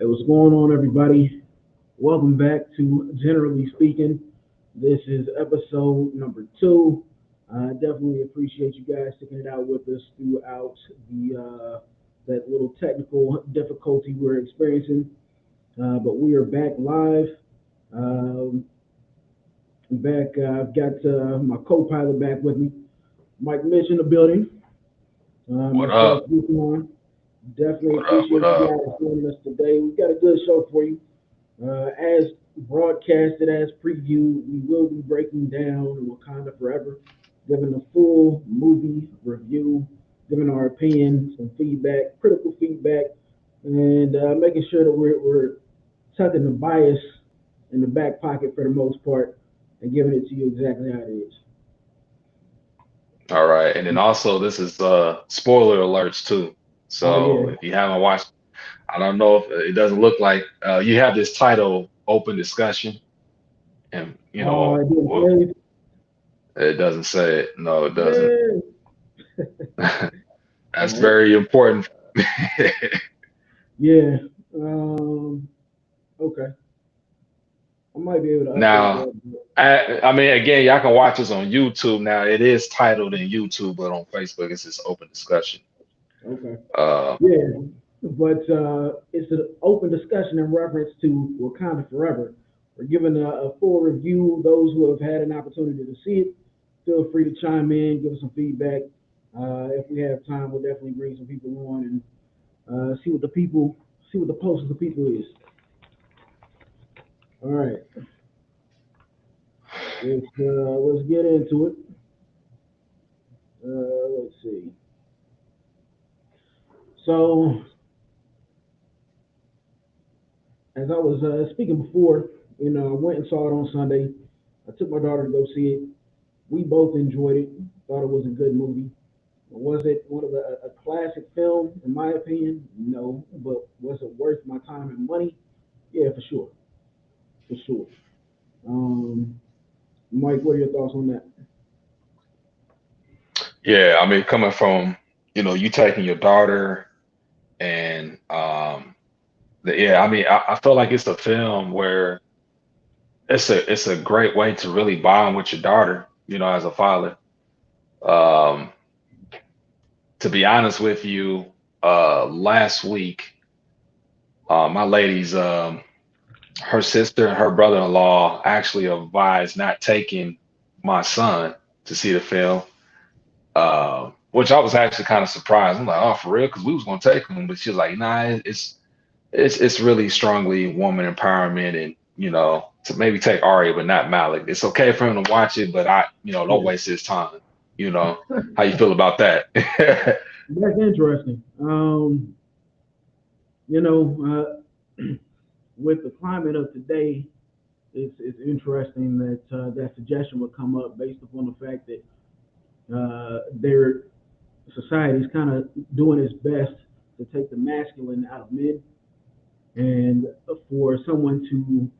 Hey, what's going on, everybody? Welcome back to Generally Speaking. This is episode number two. I definitely appreciate you guys sticking it out with us throughout the that little technical difficulty we're experiencing. But we are back live. Um, I've got my co-pilot back with me, Mike Mitch in the building. What Myself, up? Ethan. Definitely What up? What appreciate you up? guys joining us today. We've got a good show for you. As broadcasted, as previewed, we will be breaking down Wakanda Forever, giving a full movie review, giving our opinion, some feedback, critical feedback, and making sure that we're tucking the bias in the back pocket for the most part and giving it to you exactly how it is. All right. And then also this is spoiler alerts too. Oh, So yeah. if you haven't watched, I don't know if it doesn't look like you have this title open discussion and I didn't say it doesn't say it. No, it doesn't. it. That's All right. very important. Yeah. Um, okay. I might be able to update Now, that. I mean, again, y'all can watch this on YouTube. Now, it is titled in YouTube, but on Facebook, it's just open discussion. Okay. Uh, Yeah, but it's an open discussion in reference to Wakanda Forever. We're giving a full review. Those who have had an opportunity to see it, feel free to chime in, give us some feedback. If we have time, we'll definitely bring some people on and see what the pulse of the people is. All right, let's get into it. Let's see. So, as I was speaking before, I went and saw it on Sunday. I took my daughter to go see it. We both enjoyed it. Thought it was a good movie. Was it one of a classic film? In my opinion, no. But was it worth my time and money? Yeah, for sure. Um, Mike, what are your thoughts on that? yeah, I mean, coming from, you taking your daughter and yeah, I mean, I feel like it's a film where it's a great way to really bond with your daughter, as a father. Um, to be honest with you, last week, my lady's her sister and her brother-in-law actually advised not taking my son to see the film, which I was actually kind of surprised. I'm like, oh, for real? Because we was gonna take him, but she was like, nah, it's really strongly woman empowerment and to maybe take Ari but not Malik. It's okay for him to watch it, but don't Yeah, waste his time. How you feel about that? that's interesting. You know, with the climate of today, it's interesting that that suggestion would come up based upon the fact that their society is kind of doing its best to take the masculine out of men, and for someone to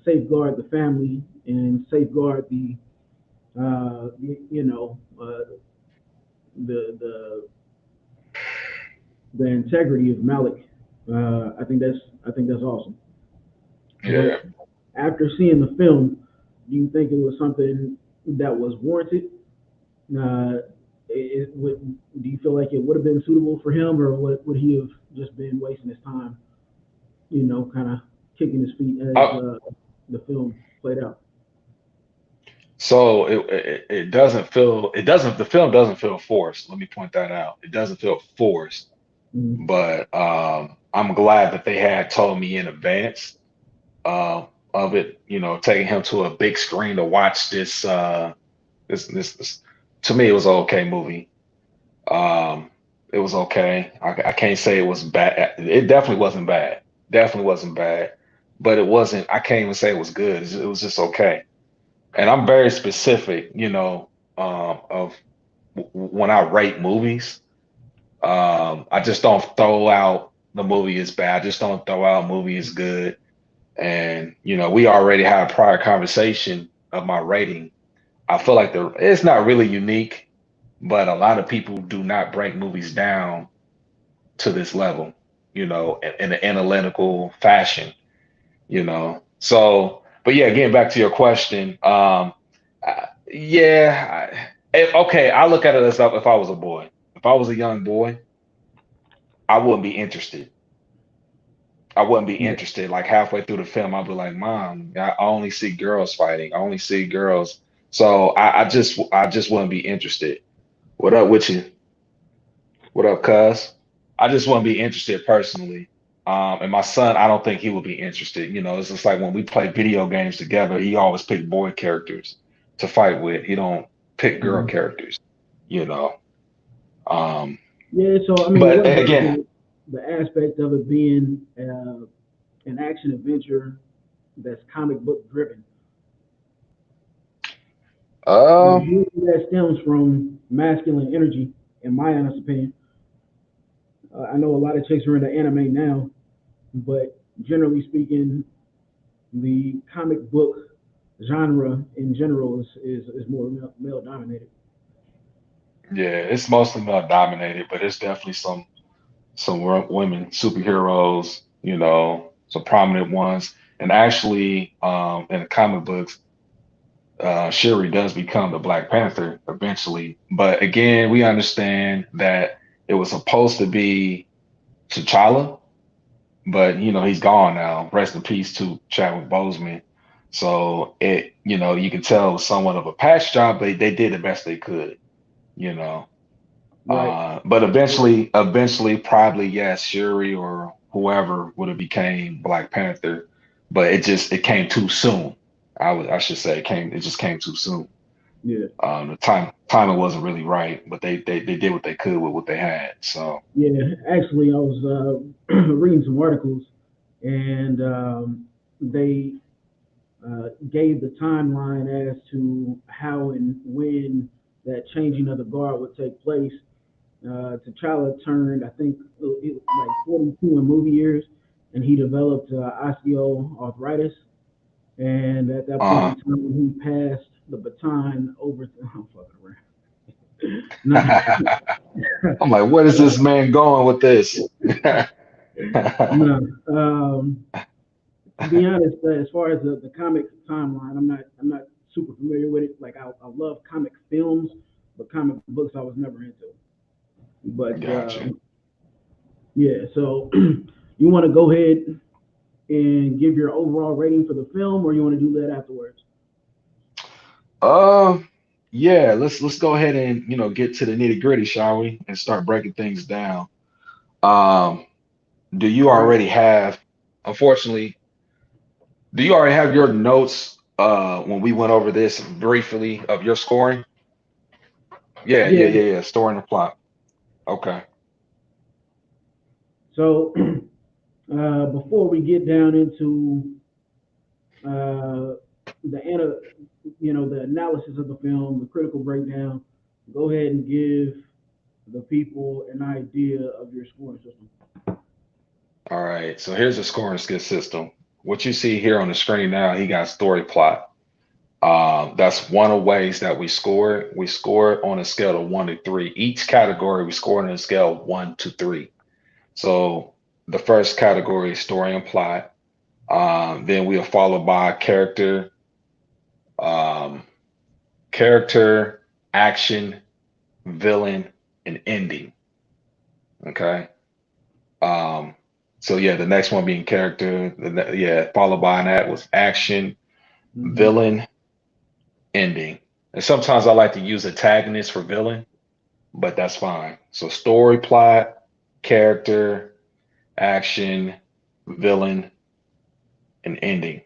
safeguard the family and safeguard the the integrity of Malik. I think that's awesome. Yeah. But after seeing the film, do you think it was something that was warranted? Uh, do you feel like it would have been suitable for him, or would he have just been wasting his time? Kind of kicking his feet as Uh, the film played out. so it doesn't feel it doesn't the film doesn't feel forced. Let me point that out. It doesn't feel forced, Mm-hmm. but I'm glad that they had told me in advance of it. Taking him to a big screen to watch this. To me, it was an okay movie. Um, it was okay. I can't say it was bad. It definitely wasn't bad. Definitely wasn't bad. But it wasn't. I can't even say it was good. It was just okay. And I'm very specific, of when I rate movies. I just don't throw out the movie is bad. I just don't throw out movie is good. And we already had a prior conversation of my rating. I feel like it's not really unique, but a lot of people do not break movies down to this level. in an analytical fashion, you know. So, but yeah, getting back to your question, yeah, okay, I look at it as if I was a boy. If I was a young boy, I wouldn't be interested. I wouldn't be Yeah, interested. Like halfway through the film, I'd be like, "Mom, I only see girls fighting. I only see girls." So I just wouldn't be interested. What up with you? What up, cuz? I just wouldn't be interested personally. And my son, I don't think he would be interested. It's just like when we play video games together, he always pick boy characters to fight with. He don't pick girl mhm. characters, you know. Um, Yeah. So I mean, but what about again, the aspect of it being an action adventure that's comic book driven? um, Usually that stems from masculine energy, in my honest opinion. I know a lot of chicks are into anime now, but generally speaking, the comic book genre in general is more male dominated. yeah, it's mostly male dominated, but it's definitely some women superheroes, some prominent ones. And actually, in the comic books, Shuri does become the Black Panther eventually. But again, we understand that it was supposed to be T'Challa, but he's gone now. Rest in peace to Chadwick Boseman. So you can tell it was somewhat of a patch job, but they did the best they could, you know. Right. But eventually, probably yes, Shuri or whoever would have became Black Panther, but it came too soon. I should say it just came too soon. Yeah. The timing wasn't really right, but they did what they could with what they had. So Yeah. Actually, I was reading some articles, and they gave the timeline as to how and when that changing of the guard would take place. T'Challa turned, I think, like 42 in movie years, and he developed osteoarthritis. And at that point uh-huh. in time, he passed the baton over to, I'm fucking around. No, I'm like, where is this man going with this? no. To be honest, as far as the comic timeline, I'm not super familiar with it. Like I love comic films, but comic books I was never into. But Gotcha. yeah, so you want to go ahead and give your overall rating for the film, or you want to do that afterwards? Um, yeah, let's go ahead and get to the nitty gritty, shall we? And start breaking things down. Um, do you All right. already have, unfortunately, do you already have your notes when we went over this briefly of your scoring? Yeah, yeah, Yeah. yeah, yeah. Story and the plot. Okay. So before we get down into uh, the analysis of the film, the critical breakdown, go ahead and give the people an idea of your scoring system. All right. So here's the scoring skid system. What you see here on the screen now, he got story plot. That's one of the ways that we score it. We score it on a scale of 1 to 3. Each category we score on a scale of 1 to 3. So the first category is story and plot. Then we are followed by um, character, action, villain, and ending. Okay. Um, so yeah, the next one being character. Yeah, followed by that was action, Mm-hmm. villain, ending. And sometimes I like to use antagonist for villain, but that's fine. So story, plot, character, action, villain, and ending.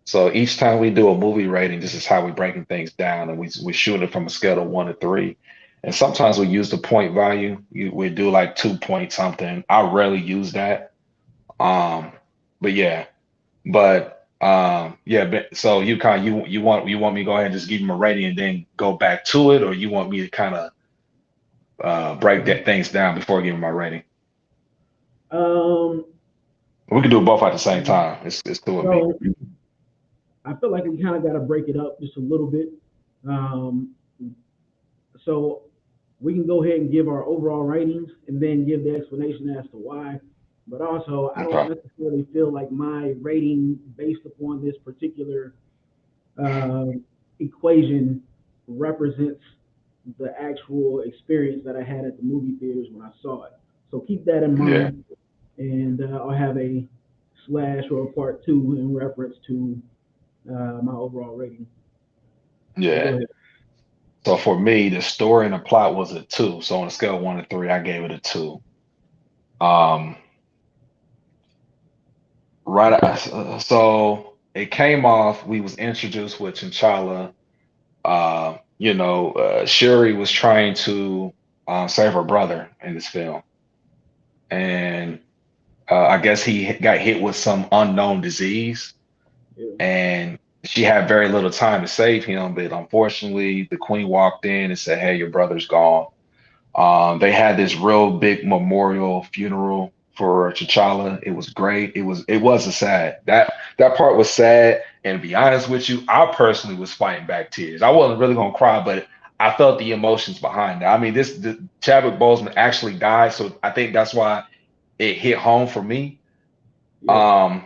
So each time we do a movie rating, this is how we're breaking things down, and we shoot it from a scale of 1 to 3. And sometimes we use the point value. We do like 2 point something. I rarely use that. Um, but yeah, yeah. But so you want me to go ahead and just give him a rating and then go back to it, or you want me to kind of break that things down before giving my rating? Um, We can do both at the same time. It's cool with me. so I feel like we kind of got to break it up just a little bit. Um, so we can go ahead and give our overall ratings and then give the explanation as to why. But also, I don't Okay. necessarily feel like my rating based upon this particular uh, equation represents the actual experience that I had at the movie theaters when I saw it. So keep that in Yeah. mind, and I'll have a slash or a part two in reference to my overall rating. So go Yeah. ahead. So for me, the story and the plot was a two. So on a scale of 1 to 3, I gave it a two. Um, so it came off. We was introduced with T'Challa. Shuri was trying to save her brother in this film, and I guess he got hit with some unknown disease, Yeah, and she had very little time to save him. But unfortunately, the queen walked in and said, "Hey, your brother's gone." They had this real big memorial funeral for T'Challa. It was great. It was a sad. That part was sad. And to be honest with you, I personally was fighting back tears. I wasn't really gonna cry, but I felt the emotions behind that. I mean, Chadwick Boseman actually died, so I think that's why it hit home for me. yeah, Um,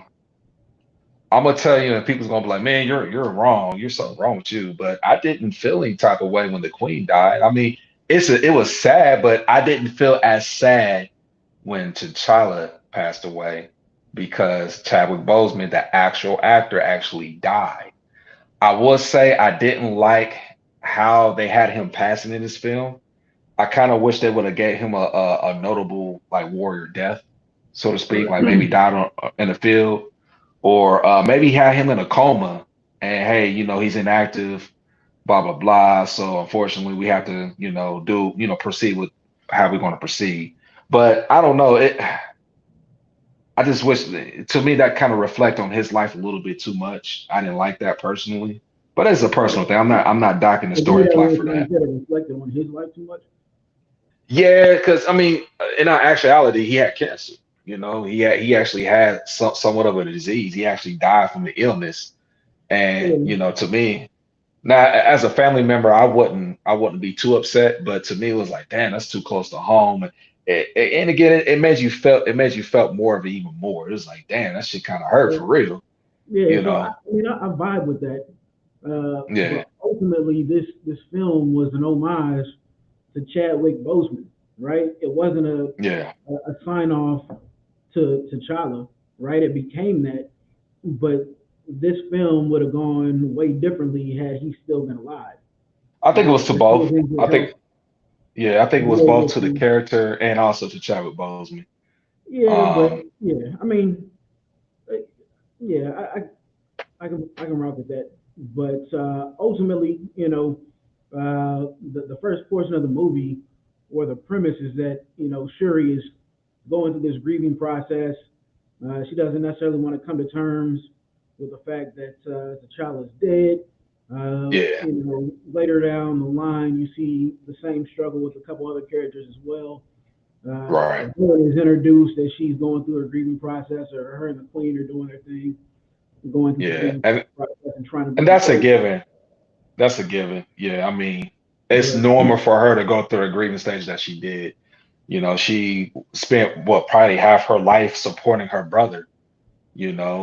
I'm gonna tell you, and people's gonna be like, "Man, you're wrong. You're something wrong with you." But I didn't feel any type of way when the Queen died. I mean, it was sad, but I didn't feel as sad when T'Challa passed away because Chadwick Boseman, the actual actor, actually died. I will say I didn't like how they had him passing in this film. I kind of wish they would have gave him a notable like warrior death, so to speak, like maybe died in the field, or maybe had him in a coma and hey, he's inactive, blah blah blah. So unfortunately, we have to proceed with how we're going to proceed. But I don't know. I just wish to me that kind of reflect on his life a little bit too much. I didn't like that personally, but it's a personal thing. I'm not docking the so give me story that plot one for time. You that. said it reflected on his life too much. Yeah, because I mean, in our actuality, he had cancer. He actually had somewhat of a disease. He actually died from the illness. And Yeah, to me, now as a family member, I wouldn't be too upset. But to me, it was like, damn, that's too close to home. And again, it made you felt more of it even more. It was like, damn, that shit kind of hurt yeah, for real. yeah. You So know? I vibe with that. Yeah, But ultimately, this film was an homage to Chadwick Boseman, right? It wasn't yeah. a sign off to T'Challa, right? It became that, but this film would have gone way differently had he still been alive, I think it right? was to If he was both. in good I think, health, yeah, I think if it he was was both able to the to, character and also to Chadwick Boseman. yeah, but Um, yeah, I mean, uh, yeah, I can rock with that. But ultimately, the first portion of the movie, or the premise, is that Shuri is going through this grieving process. She doesn't necessarily want to come to terms with the fact that the child is dead. yeah, Later down the line, you see the same struggle with a couple other characters as well. right. A villain is introduced as she's going through her grieving process, or her and the queen are doing their thing, going through the Yeah, grieving and process and trying to and be that's a composed. given. That's a given. Yeah, I mean, it's Yeah, normal for her to go through the grieving stage that she did. She spent what probably half her life supporting her brother,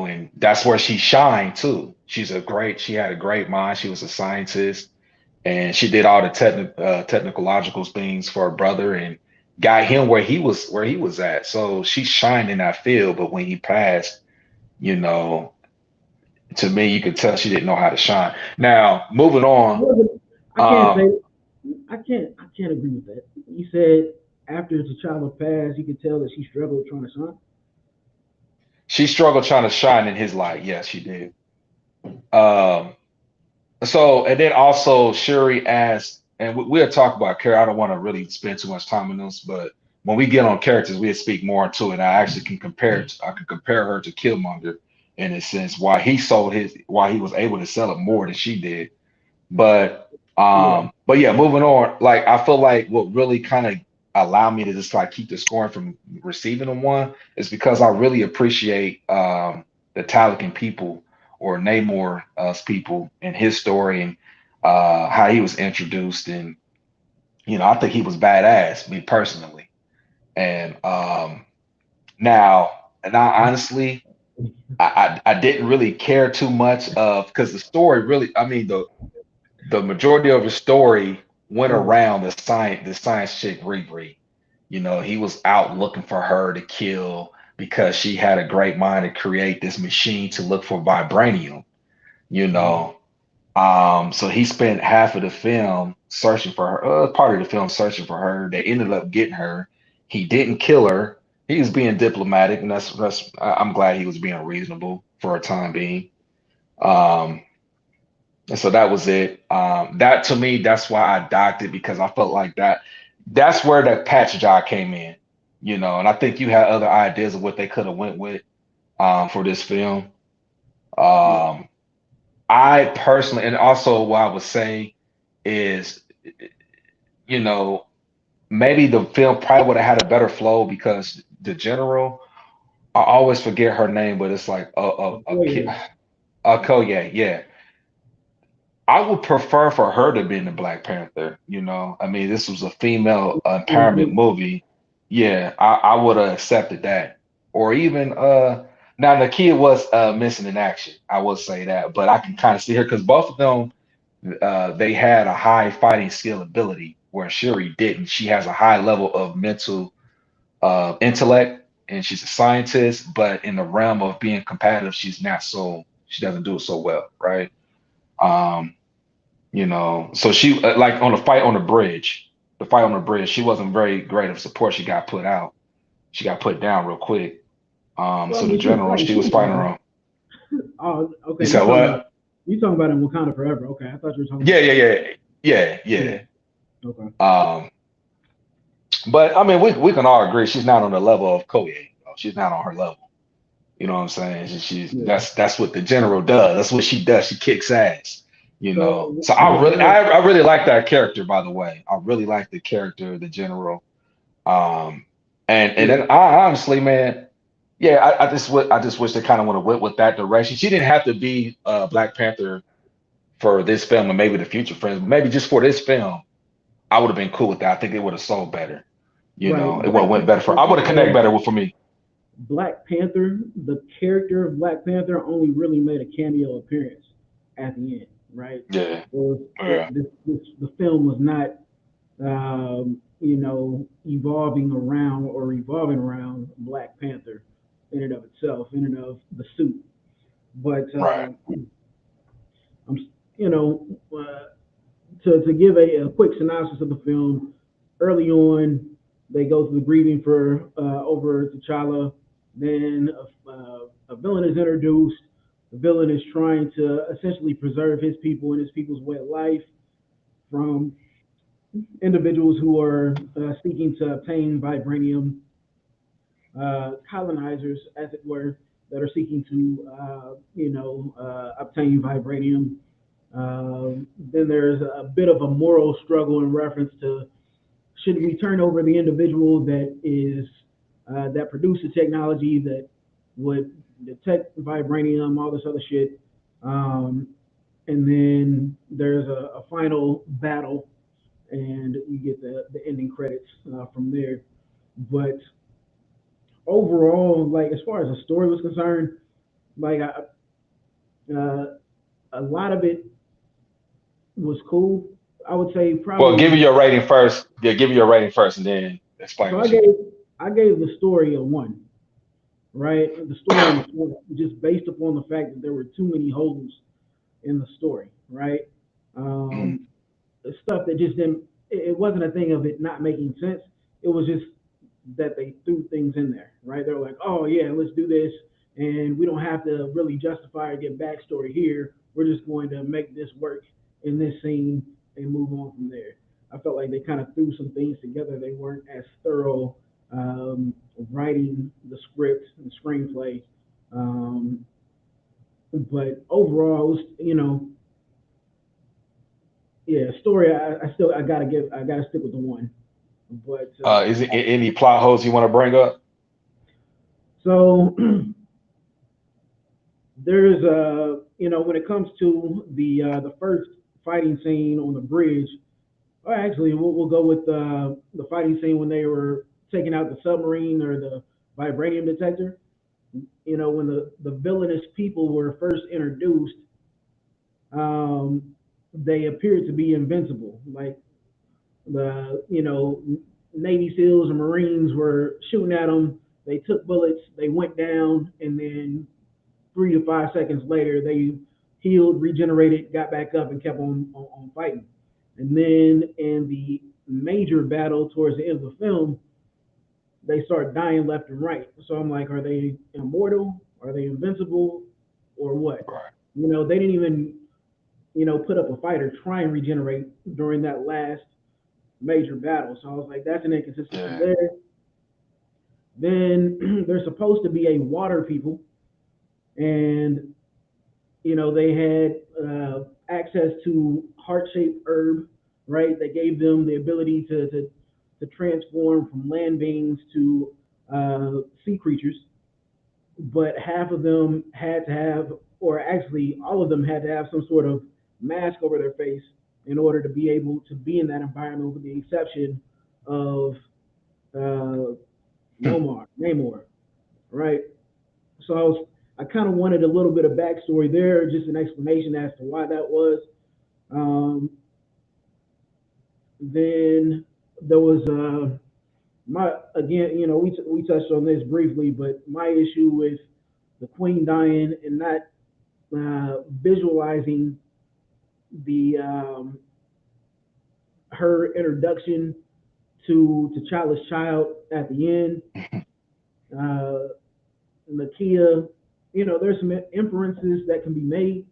and that's where she shined too. She had a great mind. She was a scientist and she did all the technological things for her brother and got him where he was at. So she shined in that field, but when he passed, you know, to me, you could tell she didn't know how to shine. Now, moving on, wasn't. I can't um, say. I can't agree with that. You said after T'Challa passed, you could tell that she struggled trying to shine. she struggled trying to shine in his light. Yes, she did. Um, and then also Shuri asked, and we'll talk about character. I don't want to really spend too much time on this, but when we get on characters, we'll speak more into it. I actually I can compare her to Killmonger in a sense, why he was able to sell it more than she did. Yeah, But yeah, moving on. Like I feel like what really kind of allowed me to just like keep the scoring from receiving a one is because I really appreciate the Talakan people or Namor's people and his story and how he was introduced and I think he was badass, me personally. And Now, and I honestly, I didn't really care too much of because the story really, I mean, the majority of the story went Right. around the science chick Riri. You know, he was out looking for her to kill because she had a great mind to create this machine to look for vibranium, you Right. know. So he spent half of the film searching for her, part of the film searching for her. They ended up getting her. He didn't kill her. He was being diplomatic, and I'm glad he was being reasonable for a time being. Um, and so that was it. That to me, that's why I docked it because I felt like that's where that patch job came in, you know. And I think you had other ideas of what they could have went with for this film. Yeah. Um, I personally, and also what I would say is, you know, maybe the film probably would have had a better flow because the general, I always forget her name, but it's like Okoye. a Koye, yeah. I would prefer for her to be in the Black Panther. You know, I mean, this was a female empowerment Mhm. movie. Yeah, I would have accepted that. Or even now the kid was missing in action. I will say that, but I can kind of see her because both of them they had a high fighting skill ability, where Shuri didn't. She has a high level of mental intellect, and she's a scientist, but in the realm of being competitive, she's not so. She doesn't do it so well, right? Um, you know, so she like on the fight on the fight on the bridge, she wasn't very great of support. She got put out. She got put down real quick. Well, I So the mean, she was general fighting she was fighting Superman. around. Oh, You okay. said what? You talking about in Wakanda Forever? Okay, I thought you were talking Yeah, about. yeah, yeah, yeah, Yeah. yeah. Okay. Um, but I mean, we can all agree she's not on the level of Koye. She's not on her level. You know what I'm saying? She's Yeah. that's what the general does. That's what she does. She kicks ass. You know. So So I was really, there? I really like that character. By the way, I really like the character, of the general. Um, and Yeah. then I honestly, man, yeah, I just wish they kind of would have went with that direction. She didn't have to be Black Panther for this film and maybe the future films. Maybe just for this film, I would have been cool with that. I think it would have sold better. You Right. know, it would have Black went better for. Panther I would have connected also better with for me. Black Panther, the character of Black Panther only really made a cameo appearance at the end, right? Yeah, It was, yeah, the film was not, evolving around or revolving around Black Panther in and of itself, in and of the suit. But right. I'm, you know, to give a quick synopsis of the film, early on, they go through the grieving for over T'Challa. Then a villain is introduced. The villain is trying to essentially preserve his people and his people's way of life from individuals who are seeking to obtain vibranium, colonizers, as it were, that are seeking to, obtain vibranium. Then there's a bit of a moral struggle in reference to should we turn over the individual that produces technology that would detect vibranium, all this other shit. Um, and then there's a final battle, and you get the ending credits from there. But overall, like as far as the story was concerned, like a lot of it was cool. I would say Well, give me probably. your rating first. Yeah, give me your rating first, and then explain So what you think. I gave the story a one, right? The story unfolded just based upon the fact that there were too many holes in the story, right? Mhm. Um, the stuff that just didn't. It wasn't a thing of it not making sense. It was just that they threw things in there, right? They're like, oh yeah, let's do this, and we don't have to really justify or get backstory here. We're just going to make this work in this scene and move on from there. I felt like they kind of threw some things together. They weren't as thorough um, writing the script and screenplay, um, but overall, it was, yeah, story. I gotta stick with the one. But Is it any plot holes you want to bring up? so there's when it comes to the first fighting scene on the bridge. Or actually, we'll go with the fighting scene when they were taking out the submarine or vibranium detector. When the villainous people were first introduced, um, they appeared to be invincible. Like the Navy SEALs and Marines were shooting at them. They took bullets. They went down, and then 3 to 5 seconds later, they healed, regenerated, got back up, and kept on fighting. And then in the major battle towards the end of the film, they start dying left and right. So I'm like, are they immortal? Are they invincible? Or what? Right. They didn't even, put up a fight or try and regenerate during that last major battle. So I was like, that's an inconsistency Yeah. there. Then there's supposed to be a water people, and they had access to heart-shaped herb, right? They gave them the ability to transform from land beings to sea creatures, but half of them had to have, or actually all of them had to have some sort of mask over their face in order to be able to be in that environment, with the exception of uh, Hmm. Namor, right? So I kind of wanted a little bit of backstory there, just an explanation as to why that was. Um, then there was my again, we touched on this briefly, but my issue with the Queen dying and not visualizing the her introduction to T'Challa's child at the end. Uh, Nakia, there's some inferences that can be made,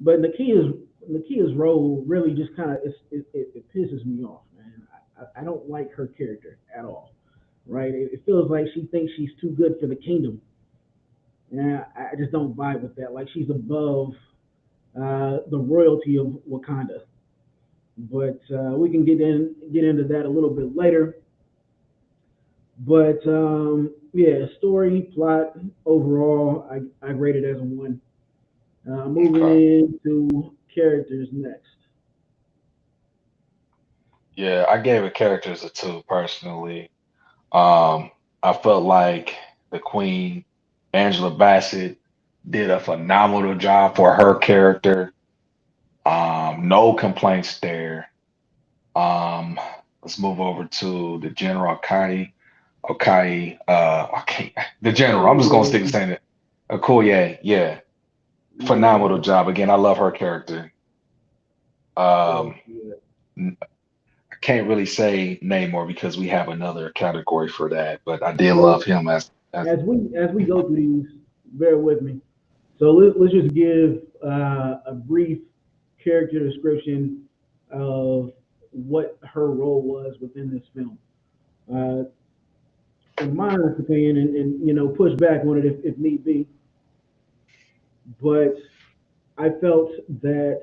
but Nakia's role really just kind of it pisses me off, man. I don't like her character at all. Right? It feels like she thinks she's too good for the kingdom, and I just don't vibe with that. Like she's above the royalty of Wakanda. But we can get into that a little bit later. But yeah, story, plot, overall, I rate it as a one. Moving Okay. into characters next. Yeah, I gave it characters a two personally. Um, I felt like the Queen, Angela Bassett, did a phenomenal job for her character. No complaints there. Um, let's move over to the General Akani. Okay, okay, the General. I'm just gonna stick to saying it. Cool, yeah, yeah, phenomenal Yeah, job. Again, I love her character. so Um, yeah. I can't really say Namor because we have another category for that, but I did love So him as as we go through these, bear with me. So let's just give a brief character description of what her role was within this film. Uh, in my honest opinion, and push back on it if need be, but I felt that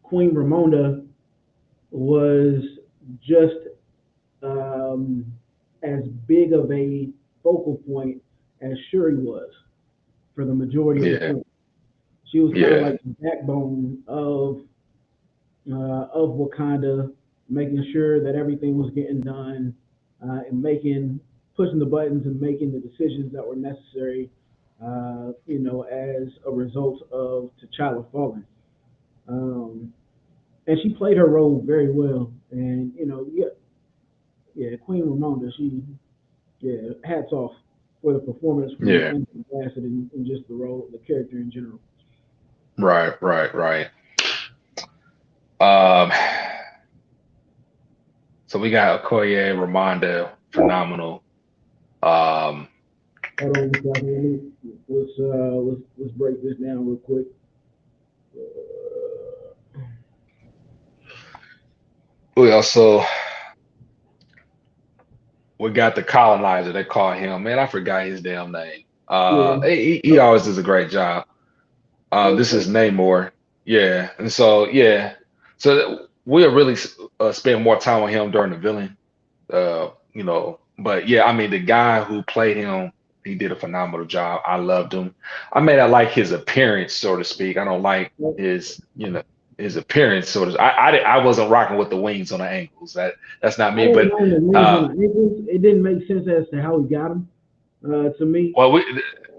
Queen Ramonda was just as big of a focal point as Shuri was for the majority of the yeah, film. She was kind of yeah, like the backbone of Wakanda, making sure that everything was getting done, and pushing the buttons and making the decisions that were necessary. As a result of T'Challa falling. Um, and she played her role very well. And yeah, yeah, Queen Ramonda, yeah, hats off for the performance from yeah. Angela Bassett and just the role, the character in general. Right, right, right. Um, so we got Okoye, Ramonda, phenomenal. Um, Hold on one second. Let's break this down real quick. we also we got the colonizer. They call him. Man, I forgot his damn name. Yeah. He Oh, always does a great job. This okay. is Namor. Yeah, and so yeah, so we'll really spend more time on him during the villain. But yeah, I mean the guy who played him, he did a phenomenal job. I loved him. I mean, I like his appearance, so to speak. I don't like Well, his. his appearance. I wasn't rocking with the wings on the ankles. That's not I me. didn't But mind the wings on uh, the ankles. It didn't make sense as to how he got them. To me, well,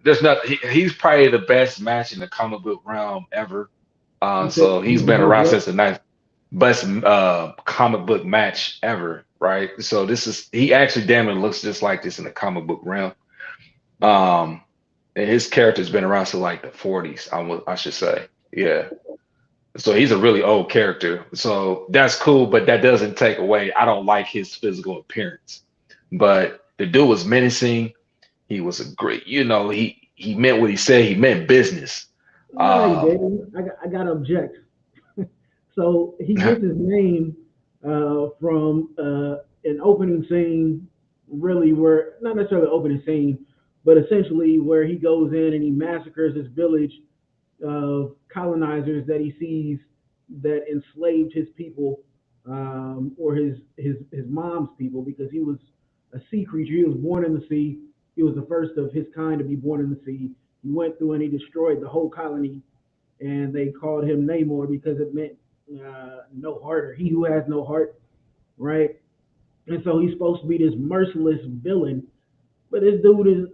there's not. He's probably the best match in the comic book realm ever. you said So he's he's the been best around what? since the ninth best comic book match ever, right? So this is he actually damn it looks just like this in the comic book realm. Um, and his character's been around since like the 40s, I should say. Yeah. So he's a really old character. So that's cool, but that doesn't take away. I don't like his physical appearance. But the dude was menacing. He was a great, he meant what he said. He meant business. No, he Um, didn't. I got to object. So he gets his name from an opening scene, really, where not necessarily opening scene, but essentially where he goes in and he massacres this village of colonizers that he sees that enslaved his people, or his mom's people, because he was a sea creature. He was born in the sea. He was the first of his kind to be born in the sea. He went through and he destroyed the whole colony, and they called him Namor because it meant no heart, or he who has no heart, right? And so he's supposed to be this merciless villain, but this dude is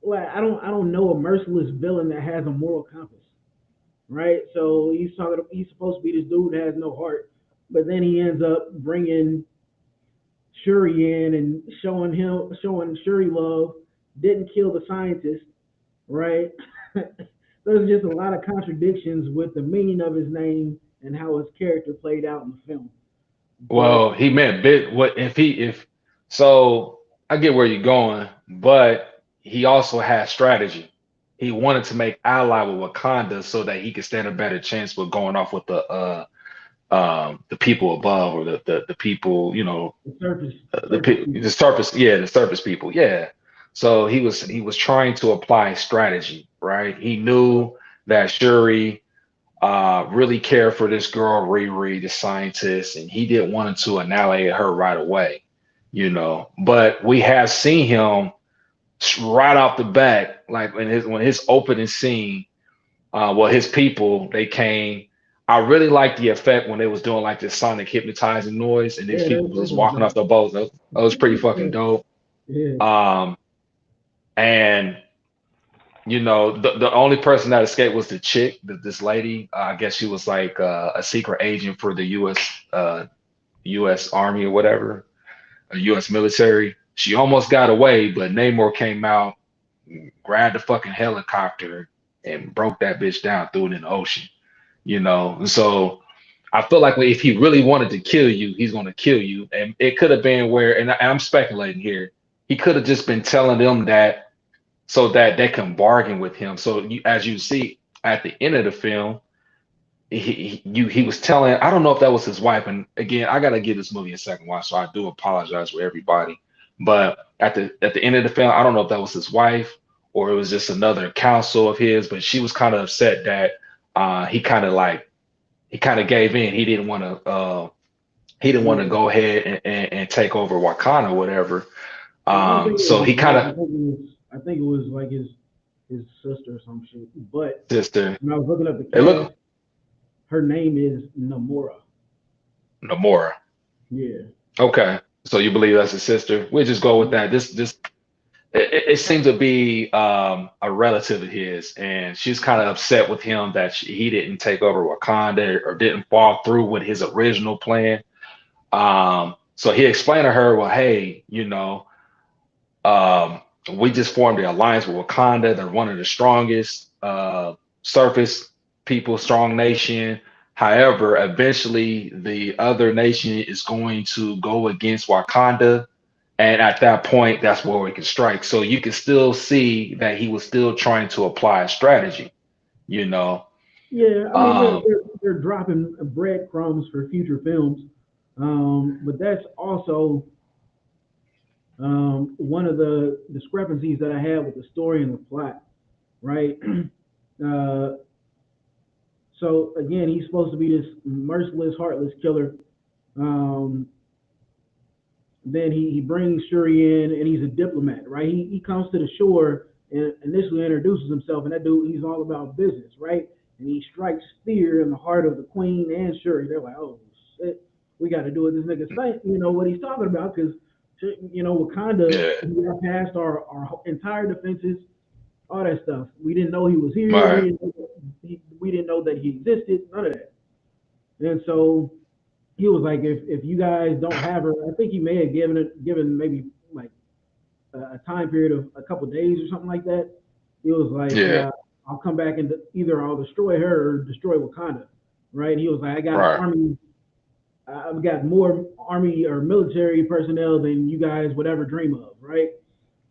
like I don't know a merciless villain that has a moral compass, right? So he's supposed to be this dude that has no heart, but then he ends up bringing Shuri in and showing Shuri love, didn't kill the scientist, right? There's just a lot of contradictions with the meaning of his name and how his character played out in the film. But well, he meant bit what if so I get where you're going, but he also had strategy. He wanted to make ally with Wakanda so that he could stand a better chance with going off with the people above or the people, the surface the surface the people. surface, yeah, the surface people, yeah. So he was trying to apply strategy, right? He knew that Shuri really cared for this girl Riri, the scientist, and he didn't want to annihilate her right away, But we have seen him right off the bat, like when his opening scene, his people they came. I really liked the effect when they was doing like this sonic hypnotizing noise, and these Yeah, people that just was walking off the boats. That was pretty fucking dope. yeah. Um, and the only person that escaped was the chick, this lady. I guess she was like a secret agent for the U.S. Army or whatever, a U.S. military. She almost got away, but Namor came out, grabbed the fucking helicopter, and broke that bitch down, threw it in the ocean. So I feel like if he really wanted to kill you, he's going to kill you. And it could have been where, and I'm speculating here, he could have just been telling them that so that they can bargain with him. So as you see at the end of the film, he was telling, I don't know if that was his wife. And again, I gotta give this movie a second watch, so I do apologize for everybody. But at the end of the film, I don't know if that was his wife or it was just another counsel of his, but she was kind of upset that he kind of gave in. He didn't want to Yeah. go ahead and take over Wakanda or whatever. I don't think it was So his he kind wife. of I think it was like his sister or some shit. But sister. when I was looking up the It cast, looked her name is Namora. Namora. Yeah. Okay, so you believe that's his sister? We'll just go with that. This it seemed to be a relative of his, and she's kind of upset with him that he didn't take over Wakanda or didn't fall through with his original plan. So he explained to her, well, hey, um, we just formed the alliance with Wakanda. They're one of the strongest surface people, strong nation. However, eventually the other nation is going to go against Wakanda. And at that point, that's where we can strike. So you can still see that he was still trying to apply a strategy, you know. Yeah, I mean they're Um, they're, they're dropping breadcrumbs for future films, but that's also one of the discrepancies that I had with the story and the plot, right? uh, so again, he's supposed to be this merciless, heartless killer. Um, then he brings Shuri in, and he's a diplomat, right? He comes to the shore and initially introduces himself, and that dude, he's all about business, right? and he strikes fear in the heart of the queen and Shuri. They're like, oh shit, we got to do what this nigga say. You know what he's talking about because Wakanda, Yeah. we got past our entire defenses, all that stuff. We didn't know he was here. Right. We didn't know that he existed. None of that. And so he was like, if you guys don't have her, I think he may have given maybe like a time period of a couple of days or something like that. He was like, Yeah. I'll come back and either I'll destroy her or destroy Wakanda, right? He was like, Right. I've got more army or military personnel than you guys would ever dream of, right?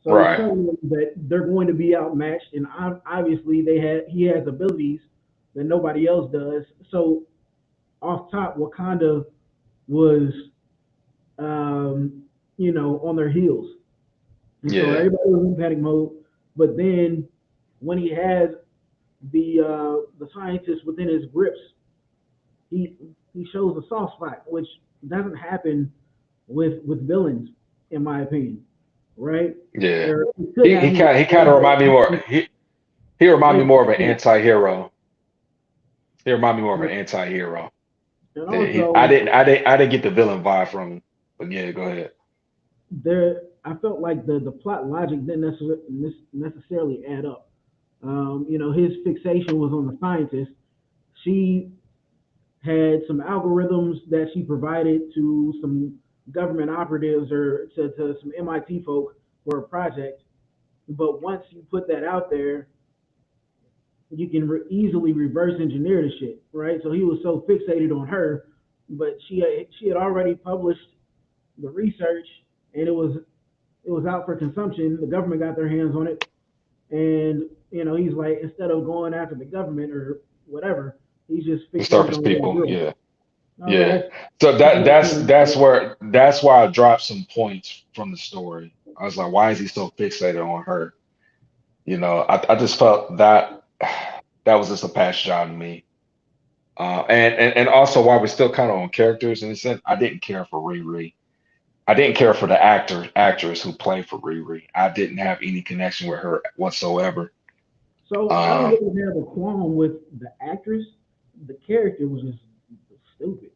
So he's Right. telling them that they're going to be outmatched, and obviously he has abilities that nobody else does. So off top, Wakanda was, um, on their heels, and so Yeah. everybody was in panic mode. But then when he has the scientists within his grips, he he shows a soft spot, which doesn't happen with villains, in my opinion, right? Yeah. Or it could He happen with kind he kind of remind me more. everybody. He remind me And, more of an anti-hero. He remind me more of an anti-hero. and Yeah, also I didn't get the villain vibe from him. But yeah, go ahead. I felt like the plot logic didn't necessarily add up. His fixation was on the scientist. She had some algorithms that she provided to some government operatives or to some MIT folk for a project. But once you put that out there, you can easily reverse engineer the shit, right? So he was so fixated on her, but she had already published the research, and it was out for consumption. The government got their hands on it, and he's like, instead of going after the government or whatever, he's just The fixated surface on that people. girl. Yeah. Oh, Yeah. that's So kind of funny. that's why I dropped some points from the story. I was like, why is he so fixated on her? I just felt that that was just a past job to me. And also while we're still kind of on characters in a sense, I didn't care for Riri. I didn't care for the actress who played for Riri. I didn't have any connection with her whatsoever. So I don't Um, really have a qualm with the actress. The character was just stupid.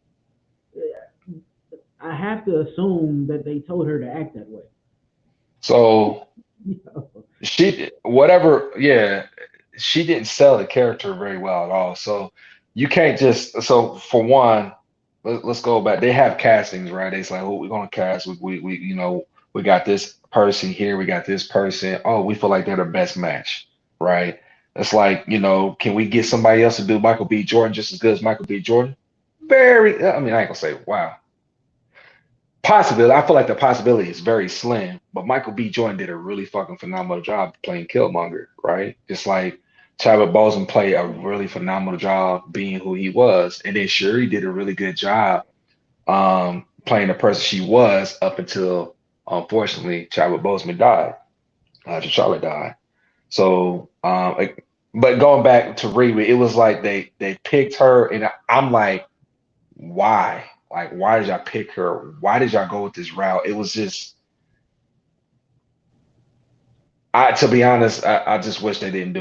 I have to assume that they told her to act that way. so whatever, yeah, she didn't sell the character very well at all. So you can't just, so for one, let's go back. They have castings, right? It's like, oh, we're gonna cast. We got this person here. We got this person. Oh, we feel like they're the best match, right? It's like, can we get somebody else to do Michael B. Jordan just as good as Michael B. Jordan? Very, I mean, I ain't gonna say wow. Possibility. I feel like the possibility is very slim, but Michael B. Jordan did a really fucking phenomenal job playing Killmonger, right? Just like Chadwick Boseman played a really phenomenal job being who he was, and then Shuri did a really good job playing the person she was up until unfortunately Chadwick Boseman died. T'Challa died. So, but going back to Riri, it was like they picked her, and I'm like, why? Like, why did y'all pick her? Why did y'all go with this route? It was just, to be honest, I just wish they didn't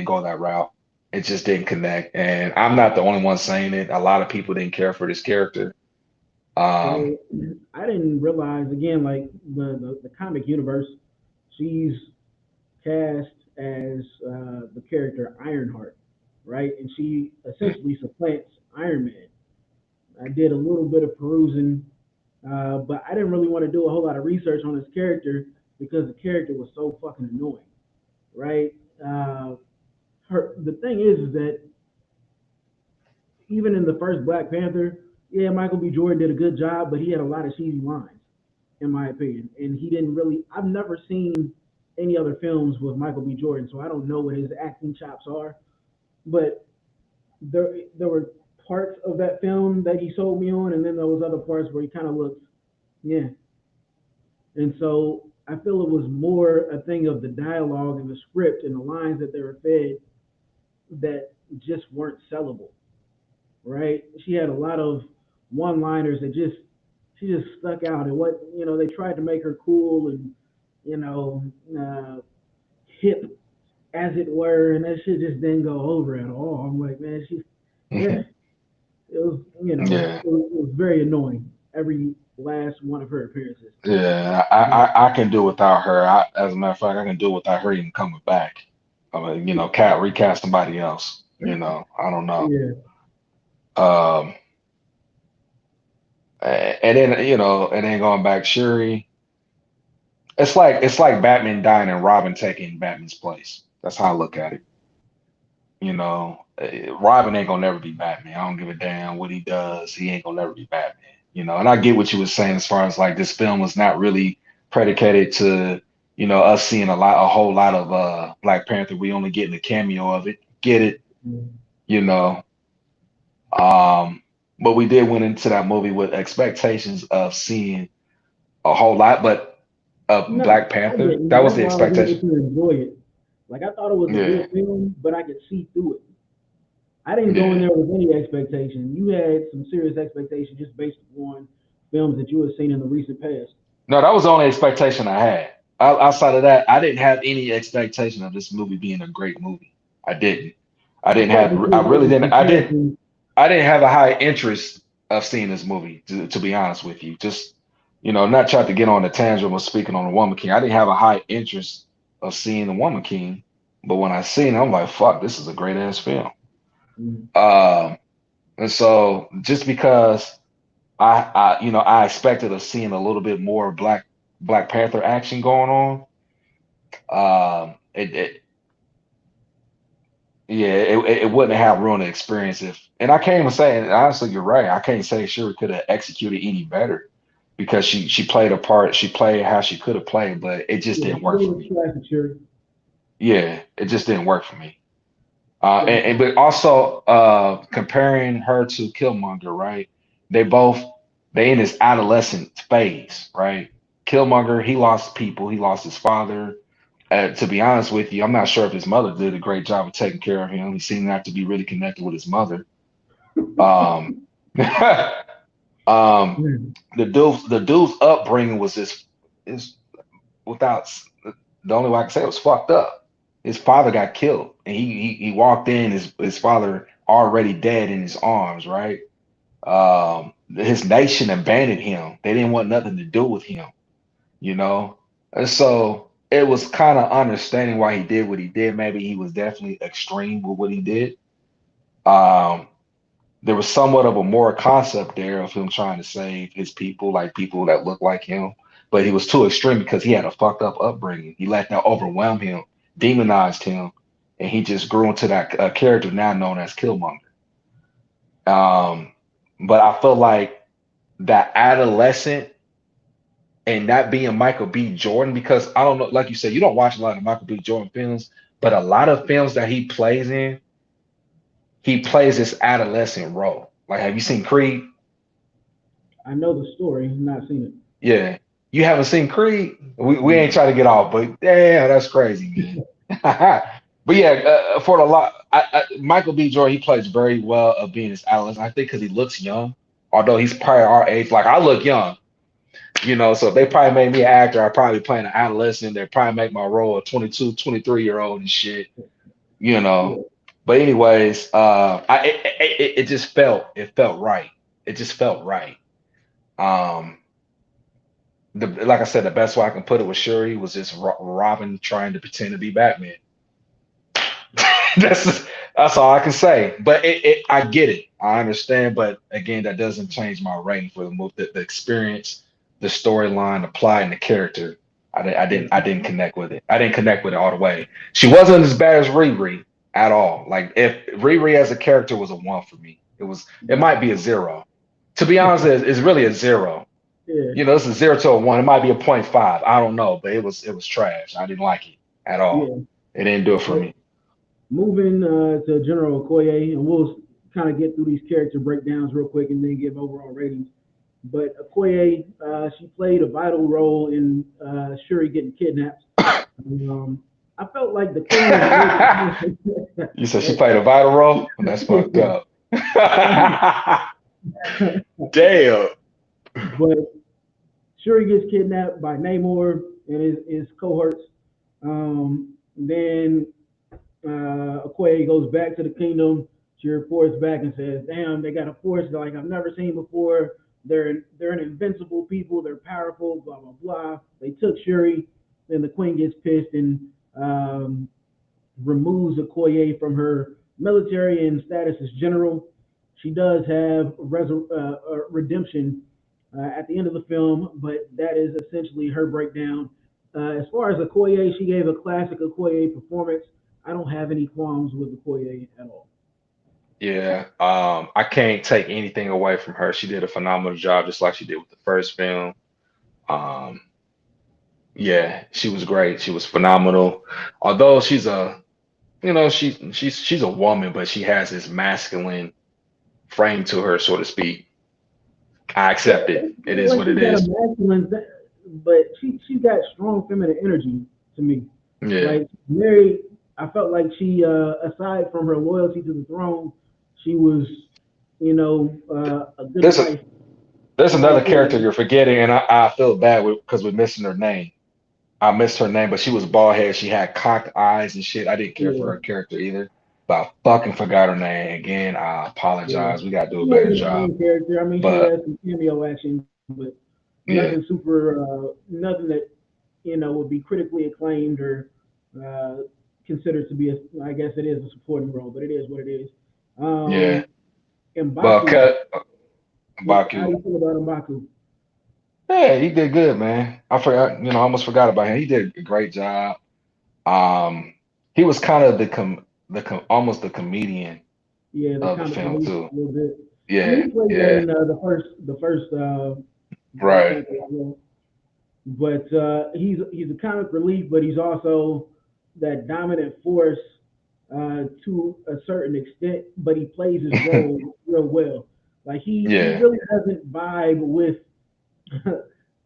go that route. It just didn't connect. And I'm not the only one saying it. A lot of people didn't care for this character. Um, So I didn't realize again, like the comic universe, she's cast as the character Ironheart, right? And she essentially supplants Iron Man. I did a little bit of perusing, but I didn't really want to do a whole lot of research on this character because the character was so fucking annoying, right? Uh, the thing is that even in the first Black Panther, yeah, Michael B. Jordan did a good job, but he had a lot of cheesy lines, in my opinion, and he didn't really. I've never seen any other films with Michael B. Jordan, so I don't know what his acting chops are. But there were parts of that film that he sold me on, and then there was other parts where he kind of looked, yeah. And so I feel it was more a thing of the dialogue and the script and the lines that they were fed that just weren't sellable, right? She had a lot of one-liners that she just stuck out, and what they tried to make her cool and you know uh, hip, as it were, and that shit just didn't go over at all. I'm like, man, yeah, it was, Yeah, it was very annoying. Every last one of her appearances. yeah. But I can do without her. As a matter of fact, I can do without her even coming back. I mean, cat recast somebody else. I don't know. yeah, Um, and then going back, Shuri. It's like Batman dying and Robin taking Batman's place. That's how I look at it. Robin ain't gonna never be Batman. I don't give a damn what he does. He ain't gonna never be Batman. And I get what you were saying as far as like this film was not really predicated to, us seeing a whole lot of Black Panther. We only getting a cameo of it. Get it, mm. you know. Um, but we did went into that movie with expectations of seeing a whole lot, but No, Black I Panther, didn't. that was That's the why I was able expectation. to enjoy it. Like I thought it was a Yeah, good film, but I could see through it. I didn't go in yeah. there with any expectation. You had some serious expectation just based on films that you had seen in the recent past. No, that was the only expectation I had. Outside of that, I didn't have any expectation of this movie being a great movie. I didn't. I I didn't felt have. that you I were really making didn't. I didn't. comparisons. I didn't have a high interest of seeing this movie. To be honest with you, just not trying to get on the tangent of speaking on the Woman King. I didn't have a high interest of seeing the Woman King, but when I seen it, I'm like, fuck, this is a great ass film. Mm. Um, and so just because I expected of seeing a little bit more Black Panther action going on. It yeah, it wouldn't have ruined the experience and I can't even say, and honestly, you're right. I can't say Shuri could have executed any better because she played a part, she played how she could have played, but it just Yeah, didn't she work for was me. classic Shuri. Yeah, it just didn't work for me. Classic. But also comparing her to Killmonger, right? They both they in this adolescent phase, right? Killmonger, he lost people, he lost his father. To be honest with you, I'm not sure if his mother did a great job of taking care of him. He seemed not to be really connected with his mother. Um, um, Mm. the dude's upbringing was just is without the only way I can say it was fucked up. His father got killed, and he walked in his father already dead in his arms, right? His nation abandoned him. They didn't want nothing to do with him, you know. And so it was kind of understanding why he did what he did. Maybe he was definitely extreme with what he did. Um, there was somewhat of a moral concept there of him trying to save his people, like people that look like him. But he was too extreme because he had a fucked up upbringing. He let that overwhelm him, demonized him, and he just grew into that character now known as Killmonger. Um, but I feel like that adolescent and that being Michael B. Jordan, because I don't know, like you said, you don't watch a lot of Michael B. Jordan films, but a lot of films that he plays in, he plays this adolescent role. Like, have you seen Creed? I know the story, not seen Yeah. You haven't seen Creed? We ain't it. trying to get off, but yeah, that's crazy, man. But yeah, for the lot, Michael B. Jordan, he plays very well of being this adolescent. I think because he looks young, although he's probably our age. Like I look young, so if they probably made me an actor, I'd probably play an adolescent. They'd probably make my role a 22, 23-year-old and shit, you know. Yeah, But anyways, it just it felt right. It just felt right. Um, like I said, the best way I can put it with Shuri was just Robin trying to pretend to be Batman. that's that's all I can say. But I get it, I understand. But again, that doesn't change my rating for the movie. The experience, the storyline, the plot, and the character. I didn't connect with it. I didn't connect with it all the way. She wasn't as bad as Riri at all. Like if Riri as a character was a one for me, it might be a zero. To be honest, it's really a zero. yeah, It's a 0 to a 1. It might be a point 0.5. I don't know, but it was trash. I didn't like it at all. yeah. It didn't do it for But me. moving to General Okoye, and we'll kind of get through these character breakdowns real quick and then give overall ratings. But Okoye, she played a vital role in Shuri getting kidnapped. Um, I felt like the queen was a little You said she bit. played a vital role? That's fucked up. Damn. But Shuri gets kidnapped by Namor and his cohorts. Then Okoye goes back to the kingdom. She reports back and says, "Damn, they got a force like I've never seen before. They're an invincible people. They're powerful. Blah blah blah. They took Shuri." Then the queen gets pissed and um, removes Okoye from her military and status as general. She does have redemption at the end of the film, but that is essentially her breakdown. As far as Okoye, she gave a classic Okoye performance. I don't have any qualms with Okoye at all. Yeah. I can't take anything away from her. She did a phenomenal job, just like she did with the first film. Um, yeah, she was great. She was phenomenal. Although she's a woman, but she has this masculine frame to her, so to speak. I Yeah, accept it. it's It not is like what it she's got a is. masculine, but she's got strong feminine energy to me. Yeah. Like Mary, I felt like she, aside from her loyalty to the throne, she was, a good There's a wife there's to all another three of character them. you're forgetting, and I feel bad because we're missing her name. I missed her name, but she was bald head. She had cocked eyes and shit. I didn't care for Yeah, her character either. But I fucking forgot her name. Again, I yeah. apologize. We gotta do a She better wasn't the job. main character. I mean, she But had some cameo action, but nothing yeah, super, nothing that would be critically acclaimed or uh, considered to be a. I guess it is a supporting role, but it is what it is. yeah. Um, But Mbaku, cut how do Baku. you feel about Mbaku? Yeah, he did good, man. I forgot, I almost forgot about him. He did a great job. Um, he was kind of almost the comedian Yeah, the of the comic film relief too. a little bit. I mean, Yeah, he played that yeah, in the first Black right. Panther as well. But he's a comic relief, but he's also that dominant force to a certain extent. But he plays his role real well. Like he Yeah. really doesn't vibe with.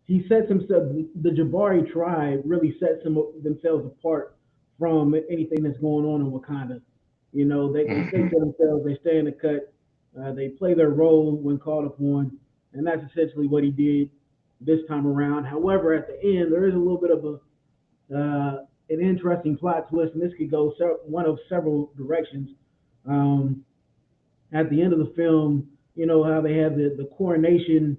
He sets himself. The Jabari tribe really sets themselves apart from anything that's going on in Wakanda. They stay Hmm. to themselves. They stay in the cut. They play their role when called upon, and that's essentially what he did this time around. However, at the end, there is a little bit of an interesting plot twist, and this could go one of several directions. Um, at the end of the film, you know how they had the coronation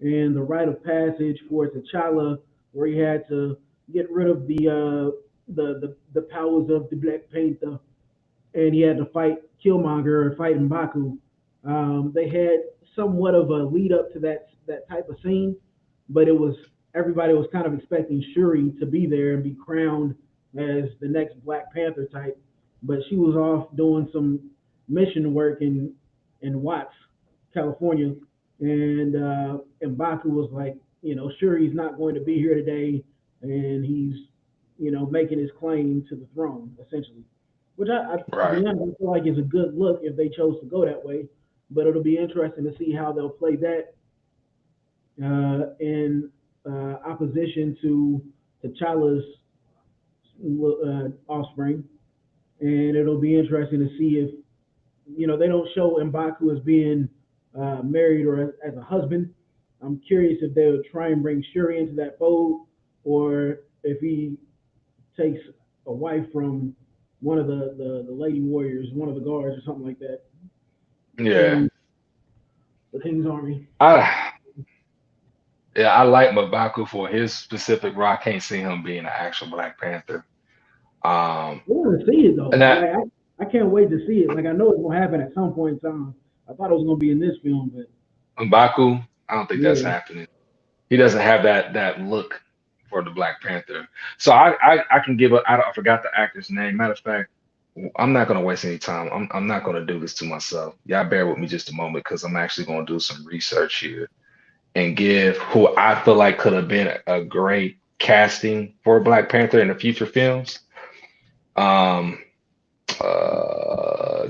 and the rite of passage for T'Challa, where he had to get rid of the powers of the Black Panther, and he had to fight Killmonger or fight M'Baku. They had somewhat of a lead up to that type of scene, but it was everybody was kind of expecting Shuri to be there and be crowned as the next Black Panther type, but she was off doing some mission work in Watts, California, and Baku was like, Shuri's not going to be here today, and he's making his claim to the throne essentially, which to Right. be honest, I feel like is a good look if they chose to go that way. But it'll be interesting to see how they'll play that in opposition to T'Challa's offspring, and it'll be interesting to see if they don't show M'Baku as being married or as a husband. I'm curious if they'll try and bring Shuri into that fold, or if he takes a wife from one of the lady warriors, one of the guards, or something like that, Yeah. from the King's Army. I yeah, I like M'Baku for his specific role. I can't see him being an actual Black Panther. Um, I want to see it though. and that Like I can't wait to see it. Like I know it's gonna happen at some point in time. I thought it was gonna be in this film, but M'Baku, I don't think that's yeah, happening. He doesn't have that look for the Black Panther. So I can give up. I forgot the actor's name. Matter of fact, I'm not gonna waste any time. I'm not gonna do this to myself. Y'all bear with me just a moment because I'm actually gonna do some research here and give who I feel like could have been a great casting for Black Panther in the future films. Um,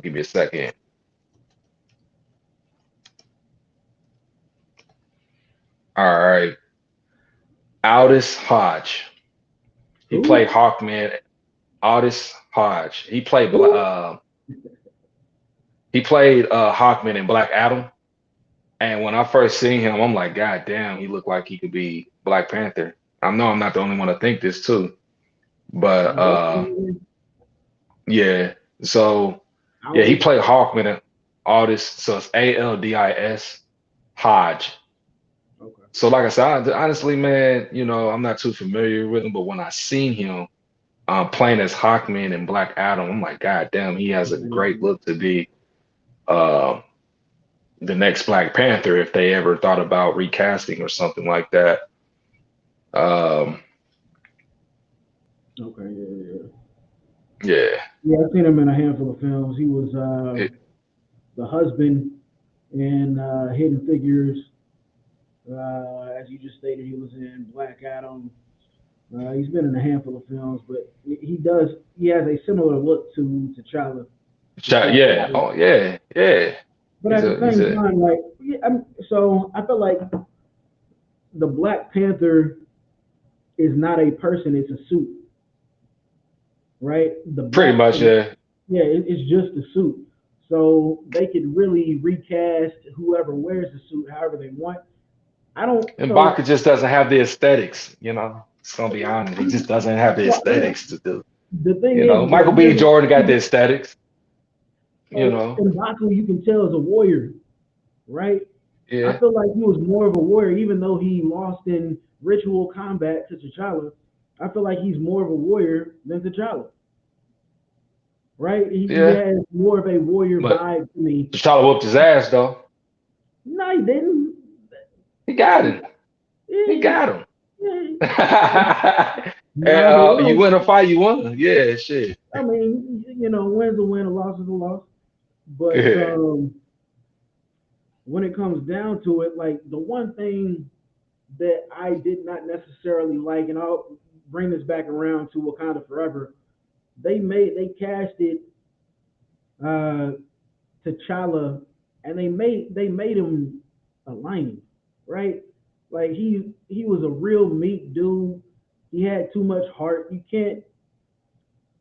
give me a second. All right, Aldous Hodge. He played who Hawkman. Aldous Hodge. who? He played Hawkman in Black Adam. And when I first seen him, I'm like, God damn, he looked like he could be Black Panther. I know I'm not the only one to think this too, but What's his name? Yeah. So I yeah, he was played Hawkman and all this. So it's Aldis Hodge. okay. So like I said, honestly, man, I'm not too familiar with him, but when I seen him playing as Hawkman and Black Adam, I'm like, God damn, he has a great look to be uh, the next Black Panther if they ever thought about recasting or something like that. Um, Okay, yeah. yeah, Yeah, I've seen him in a handful of films. He was it, the husband in Hidden Figures. As you just stated, he was in Black Adam. He's been in a handful of films, but he has a similar look to T'Challa as far yeah, as, oh yeah, yeah. but He's at the a he's same a time, like, yeah, so I feel like the Black Panther is not a person; it's a suit, right? pretty much Yeah, it's just a suit. So they could really recast whoever wears the suit however they want. I don't. and So Baka just doesn't have the aesthetics. It's gonna be honest. He just doesn't have the well, aesthetics to do. the thing is Michael that B. Jordan got the aesthetics. You so know, M'Baku you can tell is a warrior, right? I yeah, feel like he was more of a warrior, even though he lost in ritual combat to T'Challa. I feel like he's more of a warrior than T'Challa, right? He yeah. has more of a warrior But vibe to me. T'Challa whooped his ass though. No, he didn't. He got He, him. He he, got him. he, And, not under you oath. win a fight, you won. Yeah, shit. I mean, win's a win, a loss is a loss. But Yeah. when it comes down to it, like the one thing that I did not necessarily like, and I'll bring this back around to Wakanda Forever. They casted uh, T'Challa, and they made him a lion, right? Like he was a real meek dude. He had too much heart. You can't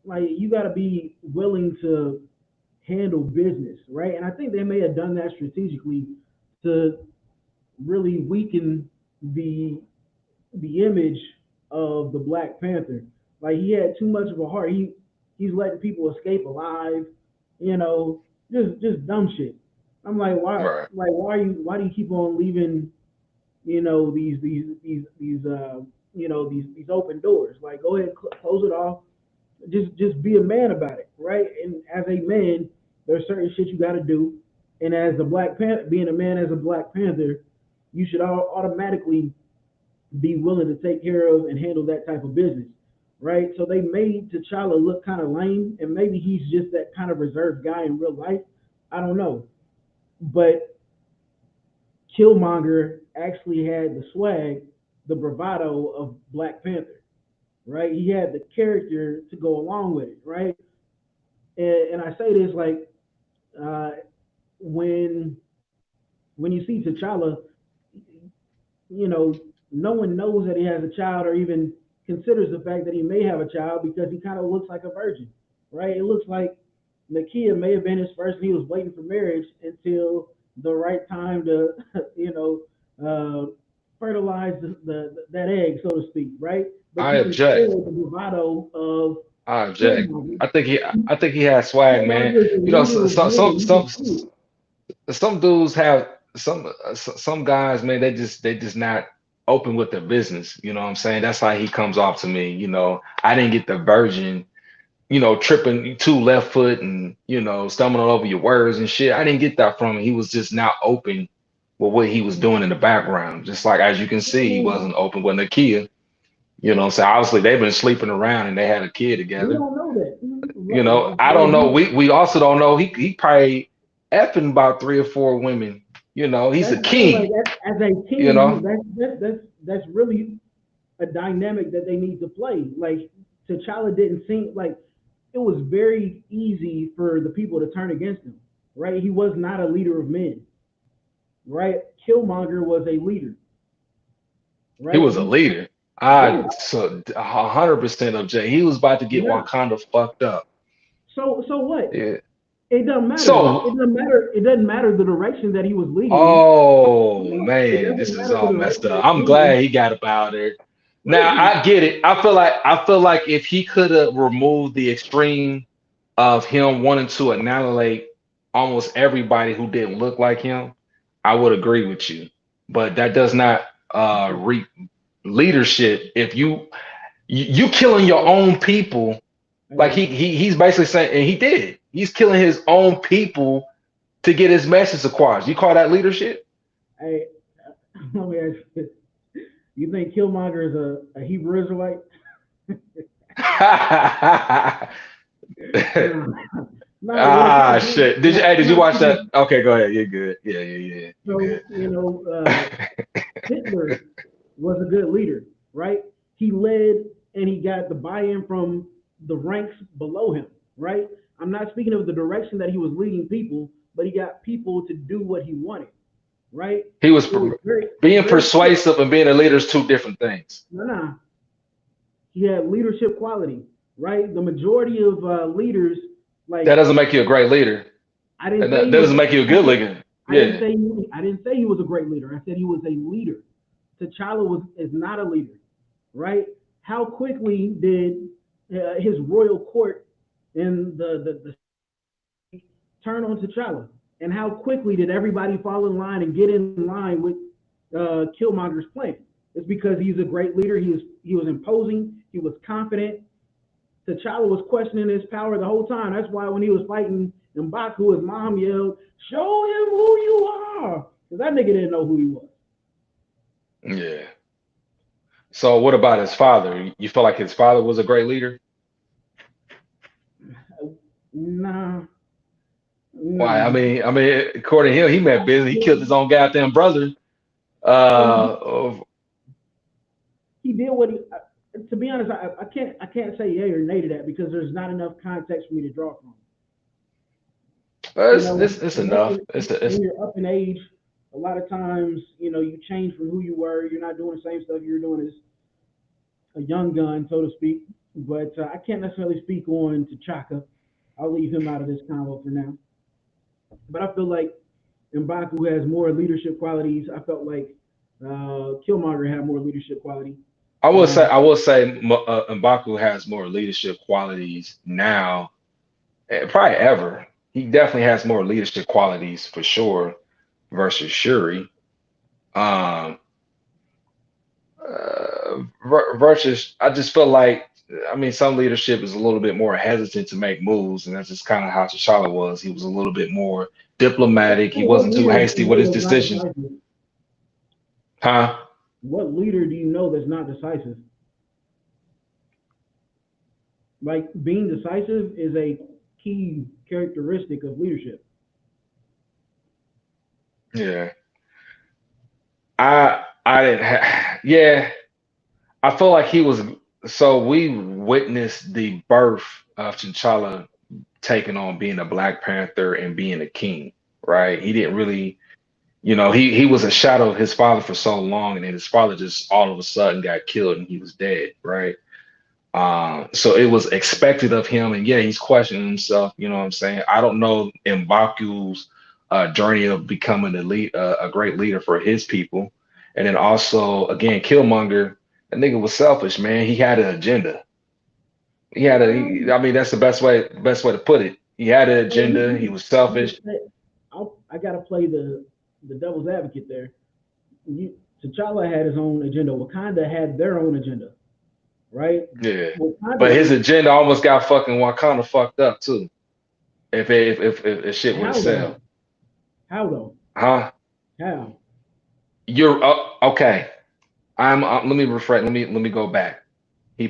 like you got to be willing to handle business, right? And I think they may have done that strategically to really weaken the the image of the Black Panther. Like he had too much of a heart. He's letting people escape alive, you know, just dumb shit. I'm like, Right. why do you keep on leaving, these open doors? Like go ahead, close it off. Just be a man about it, right? And as a man, there's certain shit you got to do. And as a Black Panther, being a man as a Black Panther, you should automatically be willing to take care of and handle that type of business, right? So they made T'Challa look kind of lame, and maybe he's just that kind of reserved guy in real life. I don't know, but Killmonger actually had the swag, the bravado of Black Panther, right? He had the character to go along with it, right? And I say this like uh, when when you see T'Challa, you know, no one knows that he has a child or even considers the fact that he may have a child because he kind of looks like a virgin, right? It looks like Nakia may have been his first and he was waiting for marriage until the right time to, you know, fertilize that egg, so to speak, right? But I you can object. feel the bravado of I object. Killmonger. I think he has swag, man. Killmonger is a literal man. You can see it. Some dudes have some guys, man. They just not open with their business. You know what I'm saying? That's how he comes off to me. I didn't get the virgin. Tripping two left foot and stumbling over your words and shit. I didn't get that from him. He was just not open with what he was doing in the background. Just like as you can see, he wasn't open with Nakia. So obviously they've been sleeping around and they had a kid We together. don't know that. Like, I like don't know. you, We also don't know. He probably effing about three or four women. He's that's a the thing. Like king. as a You team, know, that's really a dynamic that they need to play. Like T'Challa didn't seem like it was very easy for the people to turn against him. Right? He was not a leader of men. Right? Killmonger was a leader. he Right? was a leader. I Yeah. so 100% object. He was about to get Yeah. Wakanda fucked up. So what? Yeah. It doesn't matter. It So, doesn't matter. It doesn't matter the direction that he was leading in. oh It man, this doesn't is matter the all messed direction that up. he was I'm leading. glad he got up out of there. Now Right? I get it. I feel like if he could have removed the extreme, of him wanting to annihilate almost everybody who didn't look like him, I would agree with you. But that does not reap leadership if you killing your own people. Like Hey, he's basically saying, and he did. He's killing his own people to get his message across. You call that leadership? hey, let me ask you this. You think Killmonger is a Hebrew Israelite? No, no. When it Ah, comes shit. when Did you I'm watch that? speaking, Okay, go ahead. You're good. Yeah, yeah, yeah. You so good. Hitler was a good leader, right? He led and he got the buy-in from the ranks below him, right? I'm not speaking of the direction that he was leading people, but he got people to do what he wanted, right? He was It was being very quick. persuasive and being a leader is two different things. No, no, he had leadership quality, right? The majority of leaders, That like doesn't make you a great leader. I And didn't say that he was. doesn't make you a I good said leader. Yeah. I didn't say he was a great leader. I said he was a leader. T'Challa was is not a leader, right? How quickly did his royal court and the turn on T'Challa, and how quickly did everybody fall in line and get in line with Killmonger's plan? It's because he's a great leader. He was imposing. He was confident. T'Challa was questioning his power the whole time. That's why when he was fighting M'Baku, his mom yelled, "Show him who you are," because that nigga didn't know who he was. Yeah. So what about his father? You feel like his father was a great leader? Nah, Why? nah. I mean, according to him, he meant business. He killed his own goddamn brother. Well, Uh, he did what he. To be honest, I can't say yay or nay to that because there's not enough context for me to draw from. You know, it's enough. It's when you're up in age, a lot of times, you know, you change from who you were. You're not doing the same stuff you were doing as a young gun, so to speak. But I can't necessarily speak on T'Chaka. I'll leave him out of this convo for now. But I feel like M'Baku has more leadership qualities. I felt like Killmonger had more leadership quality. Uh, I will say M'Baku has more leadership qualities now, probably ever. He definitely has more leadership qualities for sure versus Shuri. Um, versus, I just feel like, I mean, some leadership is a little bit more hesitant to make moves, and that's just kind of how T'Challa was. He was a little bit more diplomatic. He what wasn't too leader do hasty you with know his that's not decisions. decisive? Huh? What leader do you know that's not decisive? Like being decisive is a key characteristic of leadership. Yeah. I didn't yeah, I feel like he was, so we witnessed the birth of T'Challa taking on being a Black Panther and being a king, right? He didn't really, he was a shadow of his father for so long, and then his father just all of a sudden got killed and he was dead, right? So it was expected of him, and yeah, he's questioning himself. You know what I'm saying? I don't know M'Baku's journey of becoming a great leader for his people, and then also again, Killmonger, that nigga was selfish, man. He had an agenda. I mean, that's the best way to put it. He had an Well, agenda. He was selfish. I gotta play the devil's advocate there. T'Challa had his own agenda. Wakanda had their own agenda, right? Yeah, but his Wakanda, agenda almost got fucking Wakanda fucked up too. If shit would have how sailed, though? How though? huh? How? You're okay. Let me refresh. Let me go back. He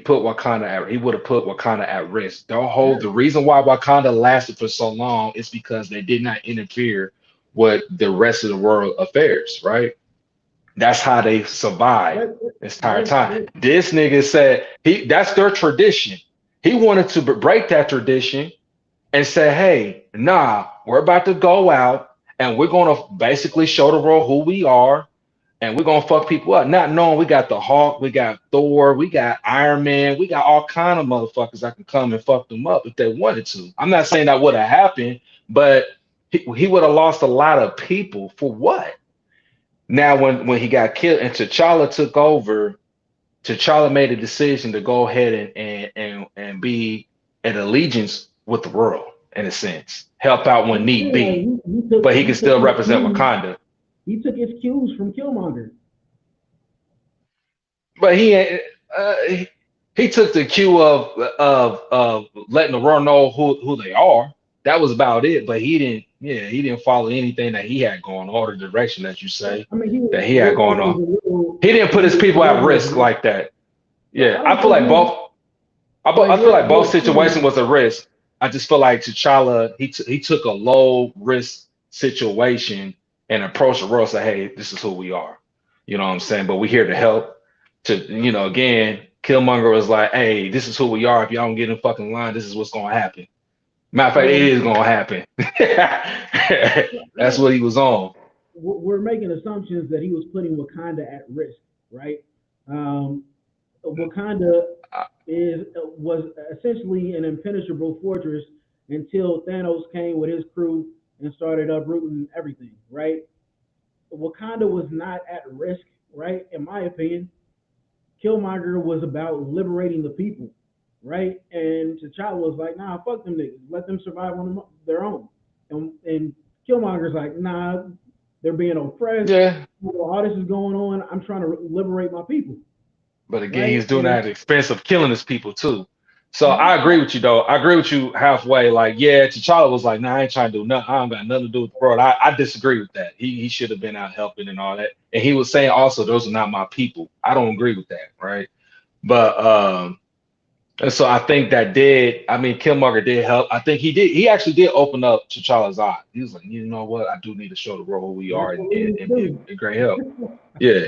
would have put Wakanda at risk. The How? reason why Wakanda lasted for so long is because they did not interfere with the rest of the world affairs, right? That's how they survived Let, this entire let, time. let, This nigga said that's their tradition. He wanted to break that tradition and say, hey, nah, we're about to go out and we're gonna basically show the world who we are, and we're gonna fuck people up. Not knowing we got the Hulk, we got Thor, we got Iron Man, we got all kind of motherfuckers that can come and fuck them up if they wanted to. I'm not saying that would have happened, but he would have lost a lot of people for what? Now, when he got killed and T'Challa took over, T'Challa made a decision to go ahead and be at allegiance. with the world in a sense, help out when I'm need saying like be, but he he can took still his represent cues. Wakanda. He took his cues from Killmonger. But he he took the cue of letting the world know who they are. That was about it. But he didn't follow anything that he had going on, or the direction that you say I mean, that he had going on. He didn't put he his was a people at little risk hesitant. like that. No, Yeah, I I don't feel think like he was both. like I feel like both your situations thing. was a risk. I just feel like T'Challa he took a low risk situation and approached the world. Say, hey, this is who we are. You know what I'm saying? But we're here to help. To again, Killmonger was like, hey, this is who we are. If y'all don't get in fucking line, this is what's gonna happen. Matter of fact, it Well, is gonna happen. That's I, what he was on. we're making assumptions that he was putting Wakanda at risk, right? Um, Wakanda was essentially an impenetrable fortress until Thanos came with his crew and started uprooting everything, right? Wakanda was not at risk, right? In my opinion, Killmonger was about liberating the people, right? And T'Challa was like, nah, fuck them niggas, let them survive on their own. And Killmonger's like, nah, they're being oppressed. Yeah, All this is going on. I'm trying to liberate my people, but again, right? he's doing that And at the expense of killing his people too. So I agree I, with you though. I agree with you halfway. Like, yeah, T'Challa was like, nah, I ain't trying to do nothing. I don't got nothing to do with the world. I disagree with that. He should have been out helping and all that. And he was saying also, those are not my people. I don't agree with that, right? But and so I think that did, I mean, Killmonger did help. I think he actually did open up T'Challa's eyes. He was like, you know what? I do need to show the world who we that's are what we need to and be do. a great help. Yeah.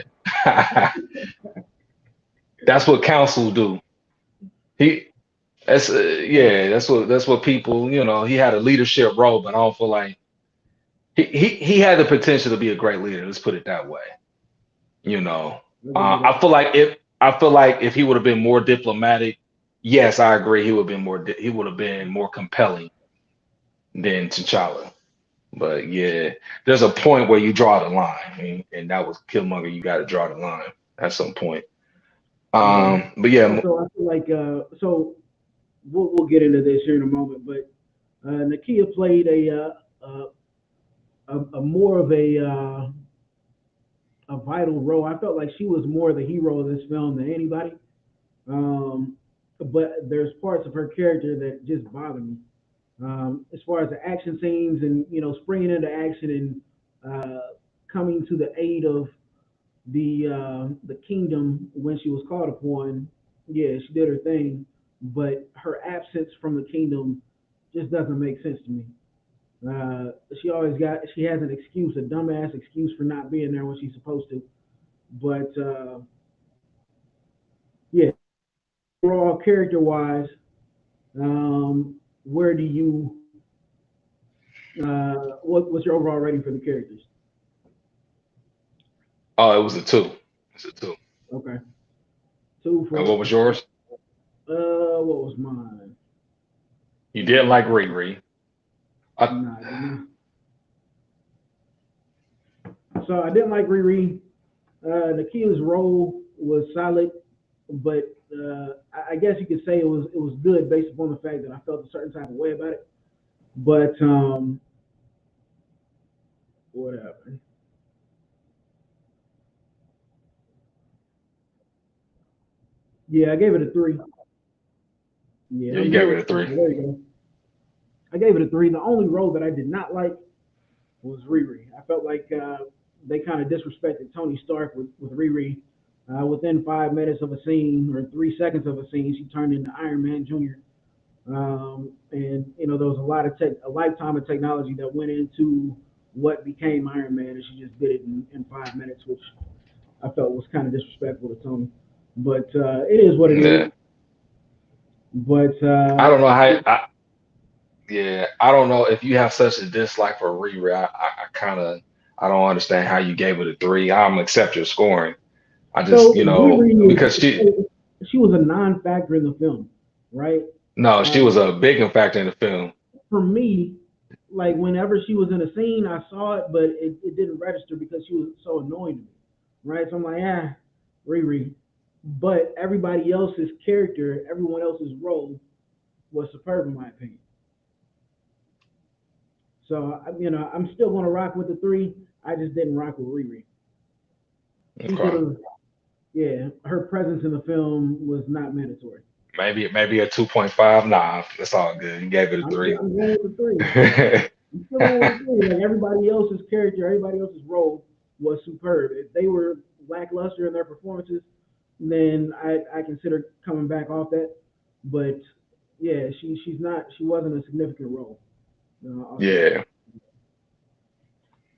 That's what council do. He That's yeah, that's what people, he had a leadership role, but I don't feel like he had the potential to be a great leader. Let's put it that way. You know, I'll give you I that. feel like if he would have been more diplomatic, yes, I agree. He would have been more compelling than T'Challa. But yeah, there's a point where you draw the line, and that was Killmonger. You got to draw the line at some point. Yeah. But yeah, Also, I feel like so we'll get into this here in a moment, but Nakia played a more of a vital role. I felt like she was more the hero of this film than anybody. Um, but there's parts of her character that just bother me. As far as the action scenes and springing into action and coming to the aid of the kingdom when she was called upon. Yeah, she did her thing, but her absence from the kingdom just doesn't make sense to me. She has an excuse, a dumbass excuse for not being there when she's supposed to. But yeah, overall character wise, where do you what's your overall rating for the characters? oh, it was a two. It's a two. Okay, two And for what was yours? what was mine? You didn't like Uh, Riri. I, nah, I didn't. So I didn't like Riri. Nakia's role was solid, but I guess you could say it was good based upon the fact that I felt a certain type of way about it. But whatever. Yeah, I gave it a three. Yeah, yeah, you I'm gave here. it a three. There you go. I gave it a three. The only role that I did not like was Riri. I felt like they kind of disrespected Tony Stark with Riri. Within 5 minutes of a scene or 3 seconds of a scene, she turned into Iron Man Jr. And there was a lifetime of technology that went into what became Iron Man, and she just did it in 5 minutes, which I felt was kind of disrespectful to Tony. But it is what it is. Yeah. But I don't know how. Yeah, I don't know if you have such a dislike for Riri. I kind of I don't understand how you gave it a three. I'm accept your scoring. I just so Riri because she was a non-factor in the film, right? no, Uh, she was a big factor in the film. for me, like whenever she was in a scene, I saw it, but it didn't register because she was so annoying to me, right? So I'm like, Riri. But everybody else's character, everyone else's role was superb in my opinion. So I'm still gonna rock with the three. I just didn't rock with Riri. She could Okay. have, yeah, her presence in the film was not mandatory. Maybe a 2.5. Nah, that's all good. You gave it a three. I'm going with the three. I'm still going with the three. Like everybody else's character, everybody else's role was superb. If they were lackluster in their performances, then I consider coming back off that. But yeah, she wasn't a significant role. I'll say that. Yeah.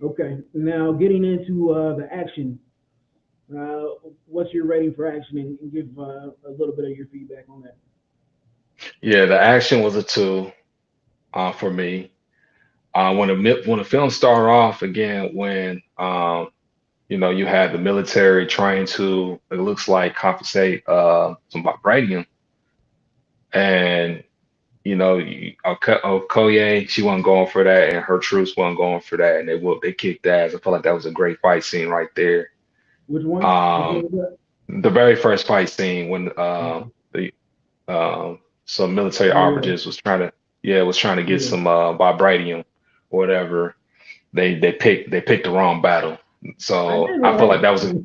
Okay, now getting into the action. Uh, what's your rating for action, and give a little bit of your feedback on that. Yeah, the action was a two for me. When the film started off again, when you had the military trying to, it looks like, compensate some vibranium, and Okoye, she wasn't going for that, and her troops wasn't going for that, and they kicked ass. I felt like that was a great fight scene right there. Which one? Which one Um, was that? the very first fight scene when Okay. the some military Oh yeah, operatives was trying to get yeah. some vibranium or whatever. They picked the wrong battle. I So did I feel like like. that was a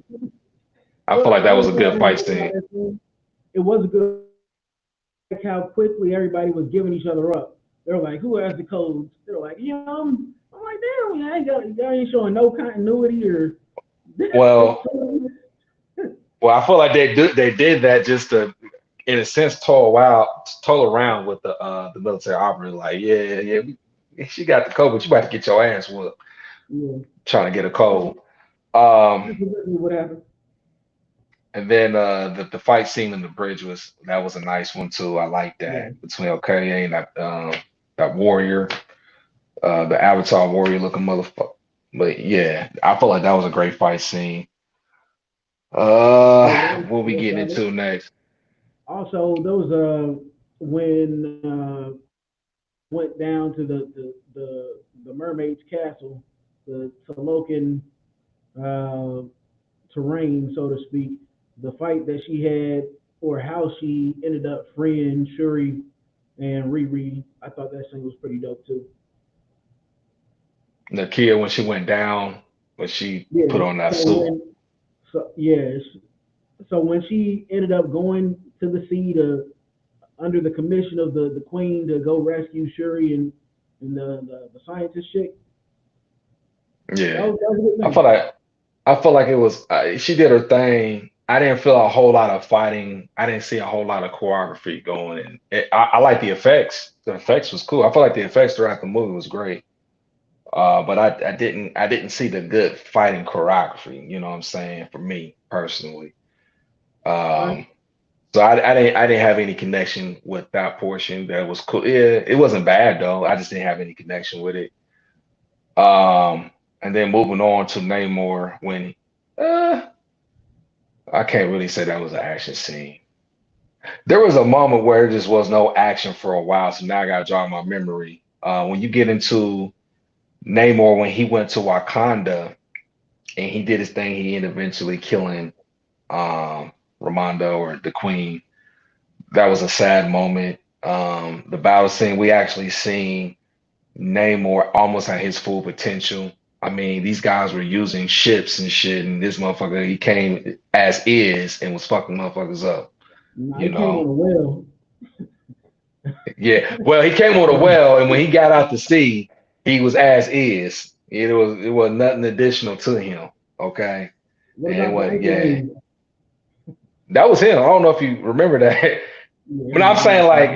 I feel What like I that was was a good happy fight about scene. that scene. It was good. I like how quickly everybody was giving each other up. They're like, "Who has the codes?" They're like, I'm like, "Damn, y'all ain't showing no continuity or." Well, I feel like they did that just to, in a sense, toll around with the military operative. Like, yeah, yeah, she got the code, but you about to get your ass whooped Yeah, trying to get a that's code. Um, exactly what happened. and then the fight scene in the bridge was a nice one too. I like that Yeah. between Okoye and that warrior, the Avatar warrior looking motherfucker. But yeah, I feel like that was a great fight scene. Yeah, that What we was getting solid. into next? Also, there was when they went down to the mermaid's castle, the Talokan uh, terrain, so to speak. The fight that she had, or how she ended up freeing Shuri and Riri, I thought that scene was pretty dope too. Nakia when she went down, when she Yeah. put on that So suit. when so yes, so when she ended up going to the sea to under the commission of the queen to go rescue Shuri and the scientist chick, Yeah, that was a good I thing. feel like I feel like it was she did her thing. I didn't feel a whole lot of fighting. I didn't see a whole lot of choreography going. And I like the effects. The effects was cool. I feel like the effects throughout the movie was great. But I didn't see the good fighting choreography. You know what I'm saying? For me personally. All right. Um, so I didn't have any connection with that portion. That was cool. Yeah, it wasn't bad though. I just didn't have any connection with it. And then moving on to Namor when uh I can't really say that was an action scene. There was a moment where there just was no action for a while, so now I gotta jog my memory. When you get into Namor when he went to Wakanda and he did his thing, he ended up eventually killing Ramondo or the Queen. That was a sad moment. The battle scene we actually seen Namor almost at his full potential. I mean, these guys were using ships and shit, and this motherfucker he came as is and was fucking motherfuckers up. Nah, You he came on know, a well. yeah. Well, he came on a well, and when he got out to sea, he was as is. It was nothing additional to him. Okay, What and it about the was Anchor yeah. Lady? That was him. I don't know if you remember that. Yeah, But I'm I saying like know.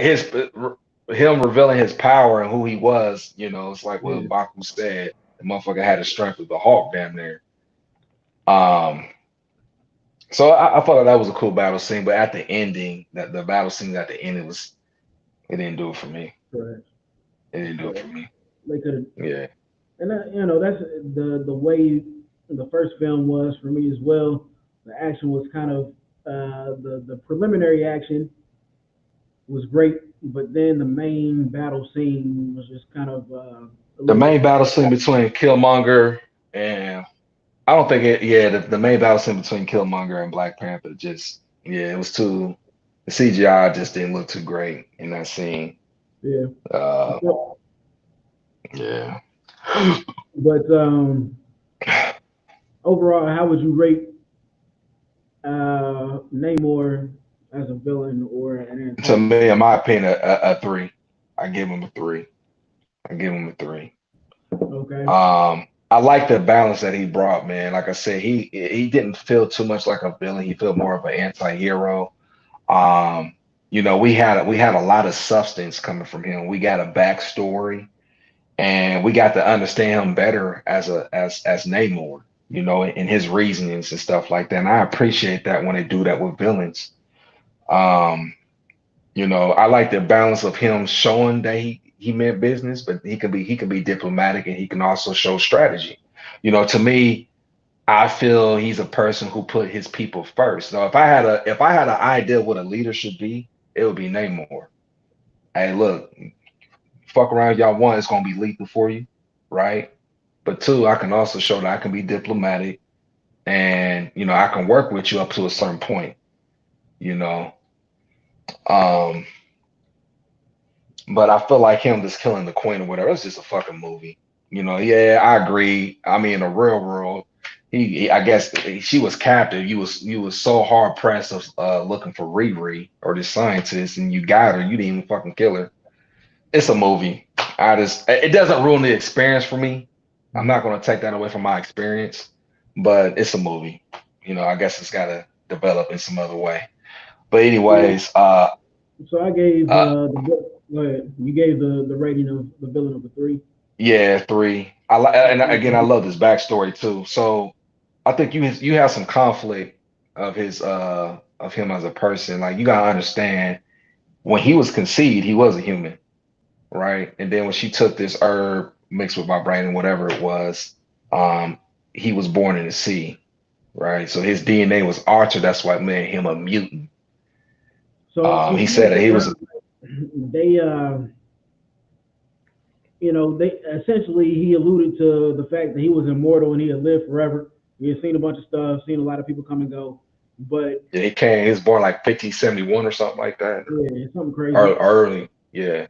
him revealing his power and who he was. It's like what Yeah, Baku said. The motherfucker had the strength of the Hulk, damn near. Um, so I thought that was a cool battle scene, but at the ending, that the battle scene at the end, it didn't do it for me. correct. It didn't do it for Correct. me. They could have, Yeah. and that's the way the first film was for me as well. The action was kind of the preliminary action was great, but then the main battle scene was just kind of a The little main bit. battle scene between Killmonger and I don't think it. Yeah, the main battle scene between Killmonger and Black Panther just yeah, it was too. The CGI just didn't look too great in that scene. Yeah. Uh, yeah. But overall, how would you rate Namor as a villain or an To antagonist? me, in my opinion, a three. I give him a three. I give him a three. Okay. I like the balance that he brought, man. Like I said, he didn't feel too much like a villain. He felt more of an anti-hero. Um, we had a lot of substance coming from him. We got a backstory, and we got to understand him better as Namor, and his reasonings and stuff like that. And I appreciate that when they do that with villains. Um, I like the balance of him showing that he meant business, but he can be diplomatic and he can also show strategy. To me, I feel he's a person who put his people first. So if I had an idea what a leader should be, it would be Namor. Hey, look, fuck around y'all one, it's gonna be lethal for you, right? But two, I can also show that I can be diplomatic and I can work with you up to a certain point, you know. Um, but I feel like him just killing the queen or whatever, it's just a fucking movie. Yeah, I agree. I mean, in the real world, I guess she was captive. You was so hard pressed of looking for Riri or the scientist, and you got her. You didn't even fucking kill her. It's a movie. It doesn't ruin the experience for me. I'm not Mhm. gonna take that away from my experience, but it's a movie. I guess it's gotta develop in some other way. But Yeah. anyways, So I gave uh, go ahead. You gave the rating of the villain of a three. yeah, three. And again, I love this backstory too. So I think you have some conflict of him as a person. Like you gotta understand when he was conceived, he was a human, right? And then when she took this herb mixed with vibranium, whatever it was, um, he was born in the sea, right? So his DNA was altered. That's what made him a mutant. So He she was said that he was. saying they they essentially he alluded to the fact that he was immortal and he had lived forever. We had seen a bunch of stuff, seen a lot of people come and go, but Yeah, he was born like 1571 or something like that, yeah, it's something crazy. or early. Yeah,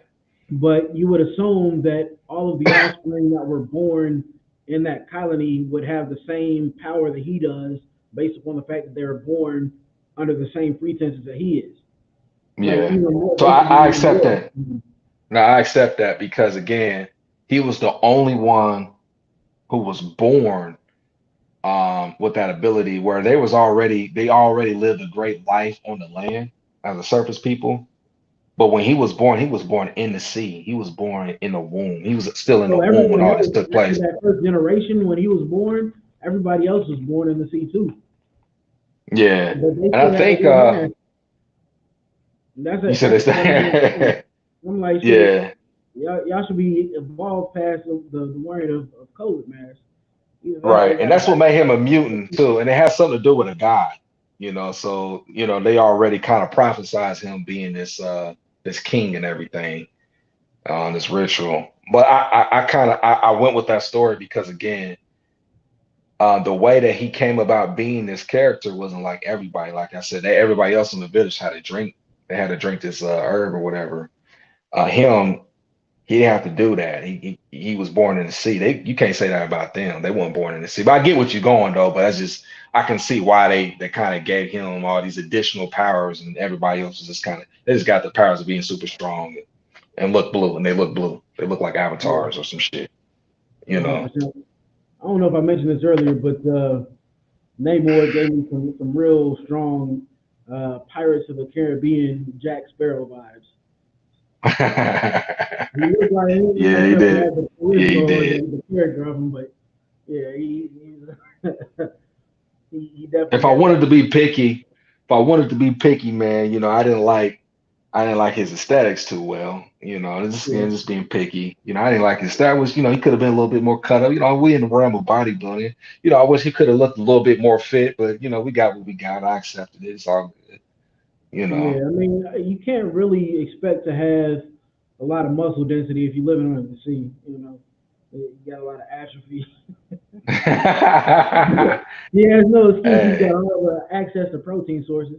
But you would assume that all of the offspring that were born in that colony would have the same power that he does, based upon the fact that they were born under the same pretenses that he is. Like yeah. even more, So basically I even accept more. that. Now I accept that because again, he was the only one who was born with that ability where they already lived a great life on the land as a surface people. But when he was born in the sea. He was born in the womb. He was still in the So womb when everyone all this else took after place. that first generation, when he was born, everybody else was born in the sea too. Yeah. But they And I still had to think wear masks. That's you it. said That's it's what I don't understand. the I'm like, shit, yeah, y'all should be evolved past the wearing of COVID masks. Either that or right. you And got to that's what back. made him a mutant too. And it has something to do with a god, so they already kind of prophesized him being this king and everything on this ritual. But I went with that story because again, the way that he came about being this character wasn't like everybody. Like I said, everybody else in the village had to drink. They had to drink this herb or whatever. Him, he didn't have to do that. He was born in the sea. You can't say that about them. They weren't born in the sea. But I get what you're going though. But that's just I can see why they kind of gave him all these additional powers, and everybody else was just they just got the powers of being super strong and look blue, and they look blue. They look like Yeah, avatars or some shit. You know. 100%. I don't know if I mentioned this earlier, but Namor gave me some real strong Pirates of the Caribbean Jack Sparrow vibes. Yeah, He looked like he may he not did. have the Yeah, he charisma or did. the character of him, but yeah, he definitely If I had wanted that. to be picky, if I wanted to be picky, man, I didn't like his aesthetics too well. And just Yeah, again, just being picky. I didn't like his that was, he could have been a little bit more cut up. We in the realm of bodybuilding. I wish he could have looked a little bit more fit, but we got what we got. I accepted it. It's all good. You know. yeah. I mean, you can't really expect to have a lot of muscle density if you're living under the sea. You got a lot of atrophy. Yeah, there's no excuse. He's got Hey, all access to protein sources,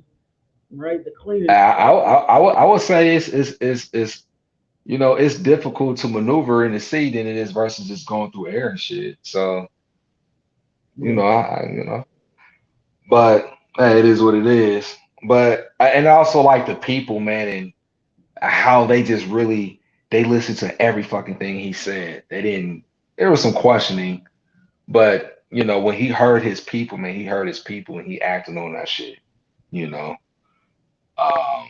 right? The I, cleanest. I, I would say it's it's difficult to maneuver in the sea than it is versus just going through air and shit. So, Yeah, but hey, it is what it is. But and I also like the people, man, and how they just really they listened to every fucking thing he said. They didn't. There was some questioning, but when he heard his people, man, he heard his people and he acted on that shit. You know, um,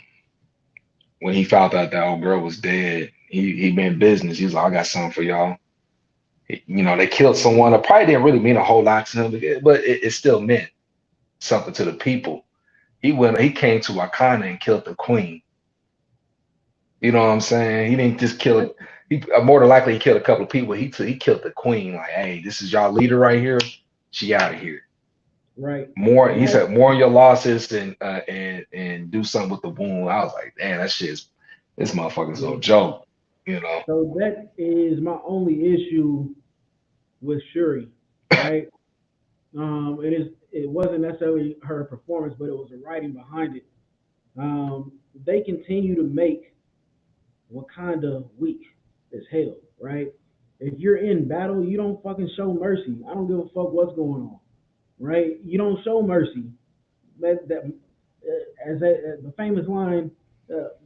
when he found out that old girl was dead, he meant business. He was like, I got something for y'all. They killed someone. It probably didn't really mean a whole lot to him, but it still meant something to the people. He came to Wakanda and killed the queen. You know what I'm saying? He didn't just kill it. He more than likely he killed a couple of people. He killed the queen. Like, hey, this is y'all leader right here. She out of here. right. More, And he that said, mourn your losses and do something with the wound. I was like, damn, that shit's this motherfucker's no yeah. joke. You know? So that is my only issue with Shuri, right? It wasn't necessarily her performance, but it was the writing behind it. Um, they continue to make Wakanda weak as hell, right? If you're in battle, you don't fucking show mercy. I don't give a fuck what's going on, right? You don't show mercy. As the famous line,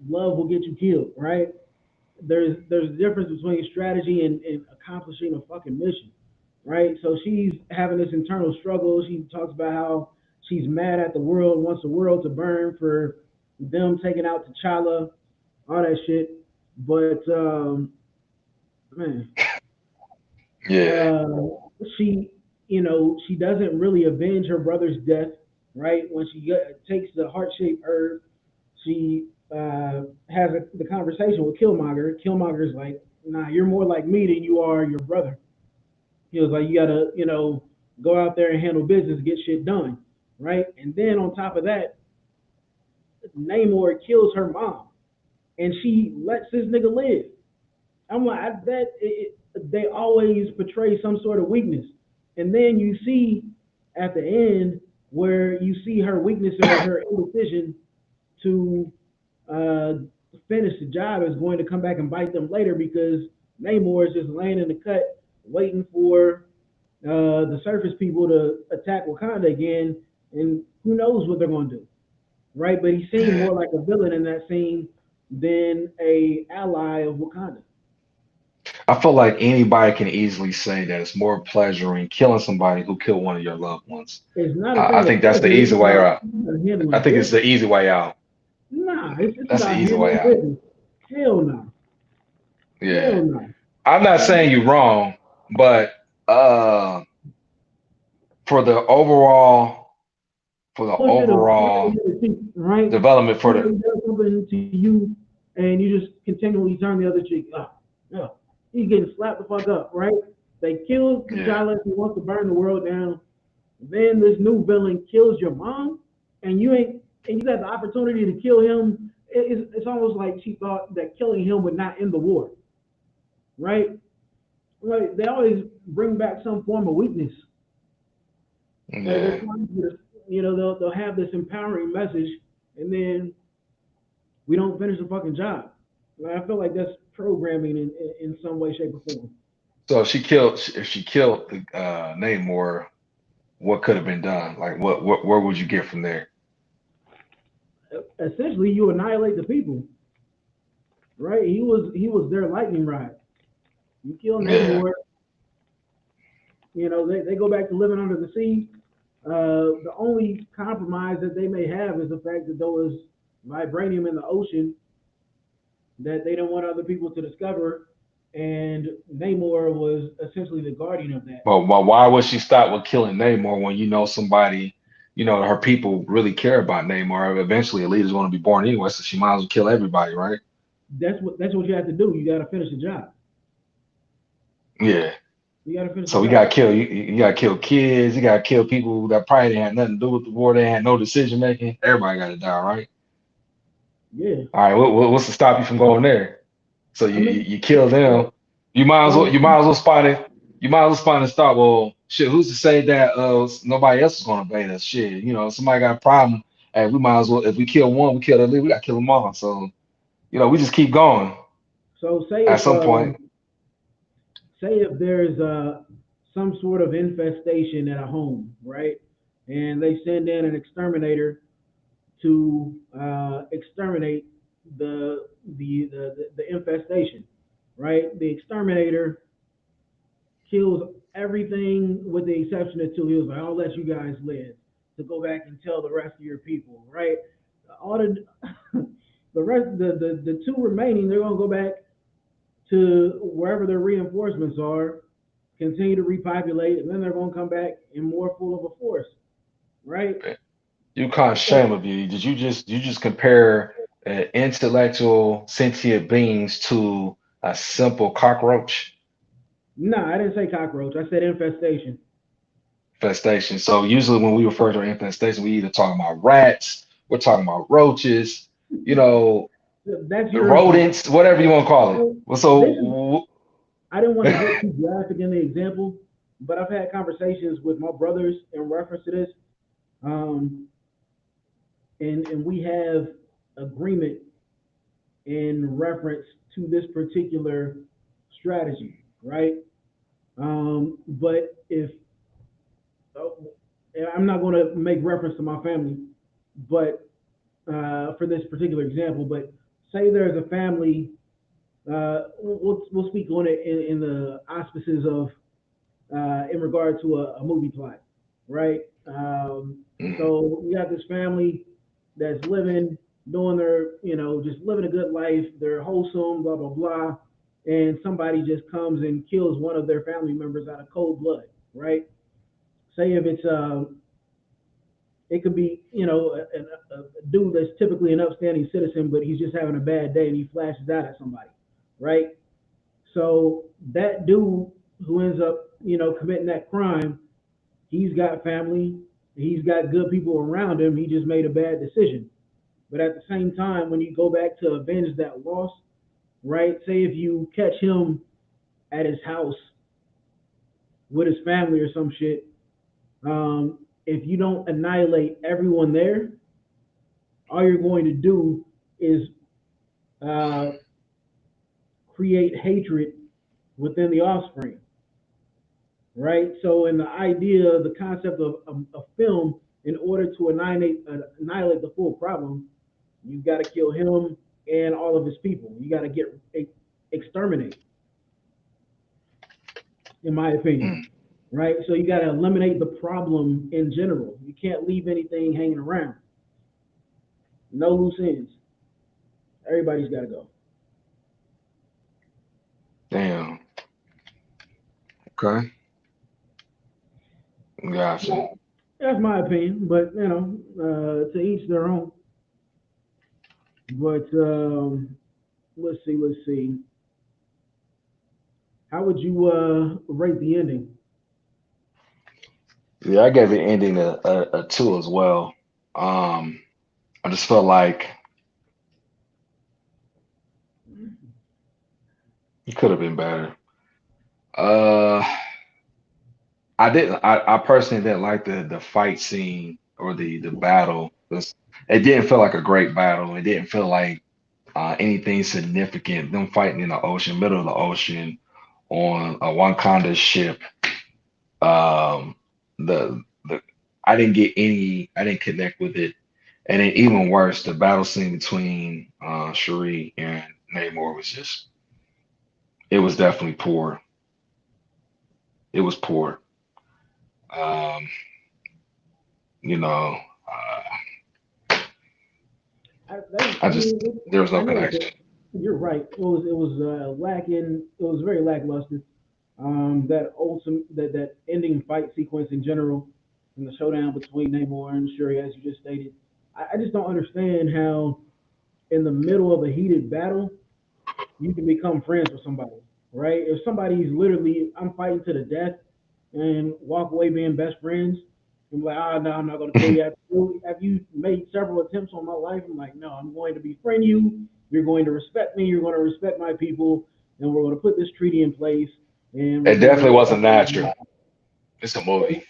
"Love will get you killed," right? There's a difference between strategy and accomplishing a fucking mission, right? So she's having this internal struggle. She talks about how she's mad at the world, wants the world to burn for them taking out T'Challa, all that shit. But man, Yeah. uh, she, she doesn't really avenge her brother's death, right? When she takes the heart-shaped herb, she has the conversation with Killmonger. Killmonger's like, "Nah, you're more like me than you are your brother." He was like, "You gotta, go out there and handle business, get shit done, right?" And then on top of that, Namor kills her mom, and she lets this nigga live. I'm like, they always portray some sort of weakness, and then you see at the end where you see her weakness or her indecision to uh, finish the job is going to come back and bite them later because Namor is just laying in the cut waiting for the surface people to attack Wakanda again, and who knows what they're going to do, right? But he seemed Yeah. more like a villain in that scene than a ally of Wakanda. I feel like anybody can easily say that it's more pleasure in killing somebody who killed one of your loved ones. It's not a I thing of think that's the pleasure. easy way out. It's about I handling think it's the business. easy way out. Nah, it's That's the about easy way handling out. business. Hell no. Yeah. Hell no. I'm not That, saying that you're wrong, but for the overall for the bullshit of turning overall the other cheek, right? development for the Somebody does something to you, and you just continually turn the other cheek. Yeah. He's getting slapped the fuck up, right? They kill yeah. T'Challa. He wants to burn the world down. Then this new villain kills your mom, and you got the opportunity to kill him. It's almost like she thought that killing him would not end the war, right? Like they always bring back some form of weakness. Like they're Yeah. trying to, they'll have this empowering message, and then we don't finish the fucking job. Like, I feel like that's programming in some way, shape, or form. So if she killed Namor, what could have been done? Like what where would you get from there? Essentially, you annihilate the people, right? He was their lightning rod. You kill Yeah. Namor, they go back to living under the sea. The only compromise that they may have is the fact that there was vibranium in the ocean that they don't want other people to discover, and Namor was essentially the guardian of that. But why would she stop with killing Namor when somebody, her people really care about Namor? Eventually, a leader's going to be born anyway, so she might as well kill everybody, right? That's what you have to do. You got to finish the job. Yeah. You got to finish the So we got to job. kill you got to kill kids. You got to kill people that probably didn't have nothing to do with the war. They had no decision making. Everybody got to die, right? Yeah, All right. What's to stop you from going there? So I mean, you kill them. well, You well, might as well spot it. You might as well spot and start. Well, shit. Who's to say that nobody else is going to invade us? Shit. Somebody got a problem, and we might as well if we kill one, we kill the lead. We got to kill them all. So we just keep going. So say At if some point. there's some sort of infestation at a home, right? And they send in an exterminator to exterminate the infestation, right? The exterminator kills everything with the exception of two. He was like, "I'll let you guys live to go back and tell the rest of your people," right? All the the rest, the two remaining, they're gonna go back to wherever their reinforcements are, continue to repopulate, and then they're gonna come back in more full of a force, right? You can't shame of you. Did you just compare intellectual sentient beings to a simple cockroach No, I didn't say cockroach. I said infestation. infestation? So usually when we refer to infestation, we either talking about rats, we're talking about roaches, you know, That's your interpretation. rodents, whatever you want to call it. So Well, this is. so I didn't want to get too graphic in the example, but I've had conversations with my brothers in reference to this, um, and we have agreement in reference to this particular strategy, right? But if I'm not going to make reference to my family, but for this particular example, but say there's a family, we'll speak on it in the auspices of in regard to a movie plot, right? mm, So you got this family that's living, doing their, just living a good life. They're wholesome, blah blah blah, and somebody just comes and kills one of their family members out of cold blood, right? Say if it's it could be, a dude that's typically an upstanding citizen, but he's just having a bad day and he flashes out at somebody, right? So that dude who ends up, committing that crime, he's got family, he's got good people around him. He just made a bad decision. But at the same time, when you go back to avenge that loss, right? Say if you catch him at his house with his family or some shit, if you don't annihilate everyone there, all you're going to do is uh, create hatred within the offspring, right? So, in the idea, the concept of a film, in order to annihilate the full problem, you've got to kill him and all of his people. You got to exterminate, in my opinion, mm. right? So you got to eliminate the problem in general. You can't leave anything hanging around. No loose ends. Everybody's got to go. Damn. Okay. Gotcha. That's my opinion, but to each their own. But let's see, let's see. How would you rate the ending? Yeah, I gave the ending a two as well. Um, I just felt like it could have been better. Uh, I personally didn't like the fight scene or the battle. It didn't feel like a great battle. It didn't feel like anything significant. Them fighting in the ocean, middle of the ocean, on a Wakanda ship. The I didn't get any. I didn't connect with it. And then even worse, the battle scene between Shuri and Namor was just. It was definitely poor. It was poor. Um, you know, I I just mean, there was I no know it's connection. you're right. It was lacking. It was very lackluster. That ultimate that ending fight sequence in general, and the showdown between Namor and Shuri, as you just stated, I just don't understand how in the middle of a heated battle you can become friends with somebody, right? If somebody's literally, I'm fighting to the death, and walk away being best friends, I'm like, no, I'm not going to kill you. Have you made several attempts on my life? I'm like, no, I'm going to befriend you. You're going to respect me. You're going to respect my people, and we're going to put this treaty in place, and we're It going definitely to. wasn't natural. It's a movie.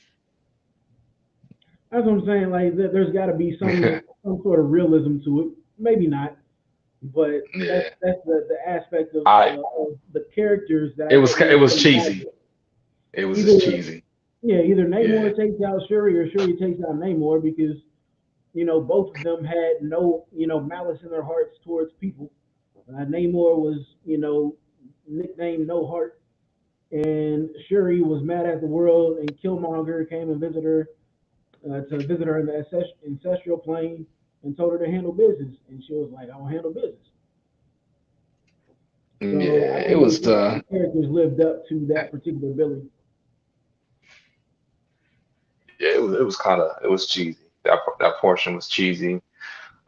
That's what I'm saying. Like, there's got to be some sort of realism to it. Maybe not, but that's Yeah. the aspect I of the characters that I it didn't was really vibe cheesy. with. It was just Either cheesy. either Yeah. Namor takes out Shuri or Shuri takes out Namor because both of them had no malice in their hearts towards people. Namor was nicknamed No Heart, and Shuri was mad at the world, and Killmonger came and visited her to visit her in the ancestral plane and told her to handle business, and she was like, "I will handle business." So I Yeah. It didn't really was feel like the characters lived up to that particular billing. yeah, it was kind of it was cheesy. That portion was cheesy.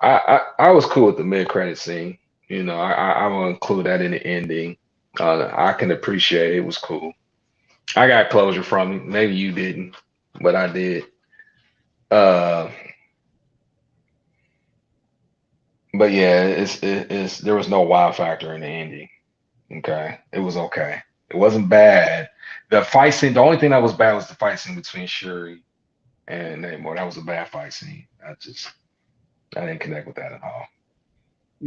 I was cool with the mid credit scene. I will include that in the ending. I can appreciate it. It was cool. I got closure from it. Maybe you didn't, but I did. Uh, but yeah, it's there was no wow factor in the ending. Okay, it was okay. It wasn't bad. The fight scene, the only thing that was bad was the fight scene between Shuri and Namor. That was a bad fight scene. I didn't connect with that at all.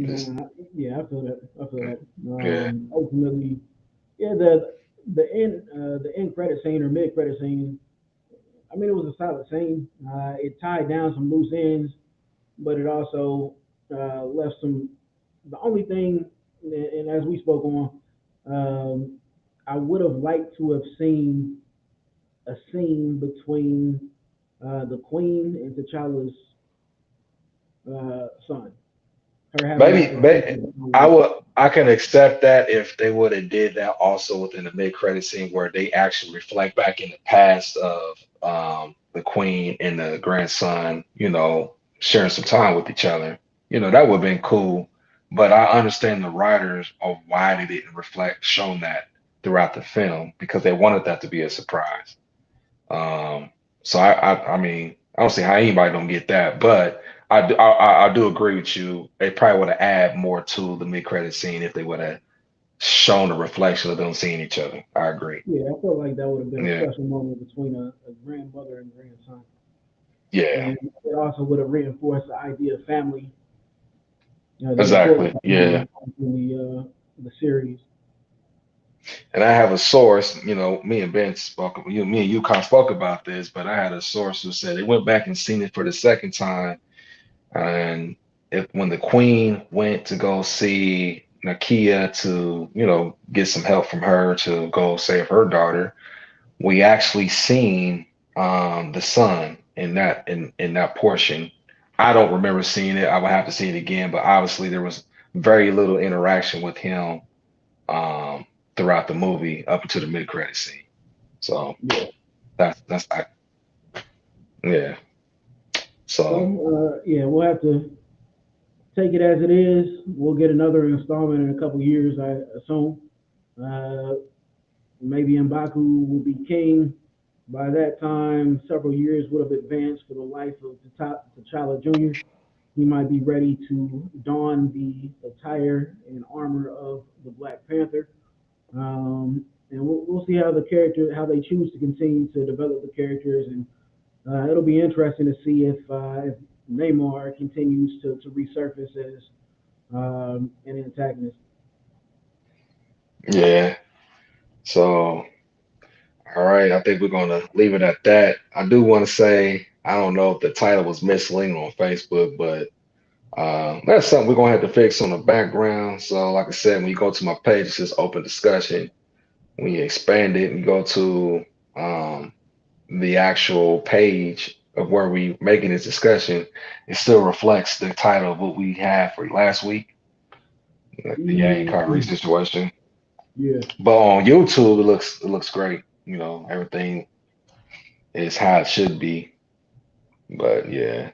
Just Yeah, I feel that. I feel mm, that. yeah. Ultimately, yeah, the end credit scene or mid credit scene. I mean, it was a solid scene. It tied down some loose ends, but it also left some. The only thing, and as we spoke on, I would have liked to have seen a scene between the Queen and T'Challa's son. Her having Maybe, a may conversation. I can accept that if they would have did that also within the mid credit scene where they actually reflect back in the past of the queen and the grandson, sharing some time with each other. That would have been cool. But I understand the writers of why they didn't reflect shown that throughout the film because they wanted that to be a surprise. Um, so I mean, I don't see how anybody don't get that, but I do agree with you. They probably would have added more to the mid credit scene if they would have shown the reflection of them seeing each other. I agree. Yeah, I felt like that would have been a Yeah, special moment between a grandmother and grandson, yeah, and it also would have reinforced the idea of family, the importance exactly. of Yeah, family in the series. and I have a source. Me and Ben spoke. Me and you kind of spoke about this, but I had a source who said they went back and seen it for the second time. And if when the queen went to go see Nakia to, get some help from her to go save her daughter, we actually seen the son in that portion. I don't remember seeing it. I would have to see it again, but obviously there was very little interaction with him um, throughout the movie up until the mid credit scene. So Yeah. yeah. So So yeah, we'll have to take it as it is. We'll get another installment in a couple years, I assume. Uh, Maybe M'Baku will be king. By that time, several years would have advanced for the life of T'Challa Jr. He might be ready to don the attire and armor of the Black Panther. And we'll see how they choose to continue to develop the characters, and it'll be interesting to see if Namor continues to resurface as an antagonist. yeah. So all right, I think we're gonna leave it at that. I do want to say I don't know if the title was misleading on Facebook, but that's something we're gonna have to fix on the background. So, like I said, when you go to my page, it says open discussion. When you expand it and you go to um, the actual page of where we making this discussion, it still reflects the title of what we had for last week, like the Yang Kyrie Mm, situation. yeah, But on YouTube, it looks great. Everything is how it should be. But yeah,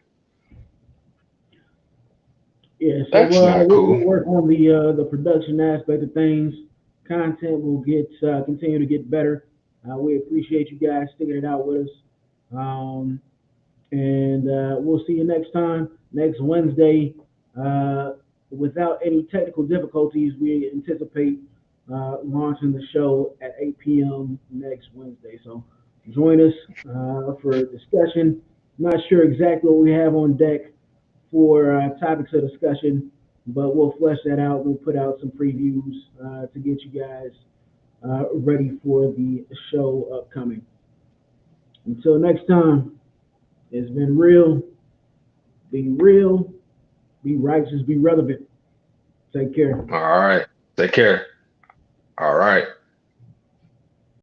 yeah. So that's not we'll cool. work on the production aspect of things. Content will get continue to get better. We appreciate you guys sticking it out with us. Um, and we'll see you next time, next Wednesday. Without any technical difficulties, we anticipate launching the show at 8 p.m. next Wednesday. So join us for a discussion. Not sure exactly what we have on deck for topics of discussion, but we'll flesh that out. We'll put out some previews to get you guys ready for the show upcoming. Until next time, it's been real, be righteous, be relevant. Take care. All right. Take care. All right.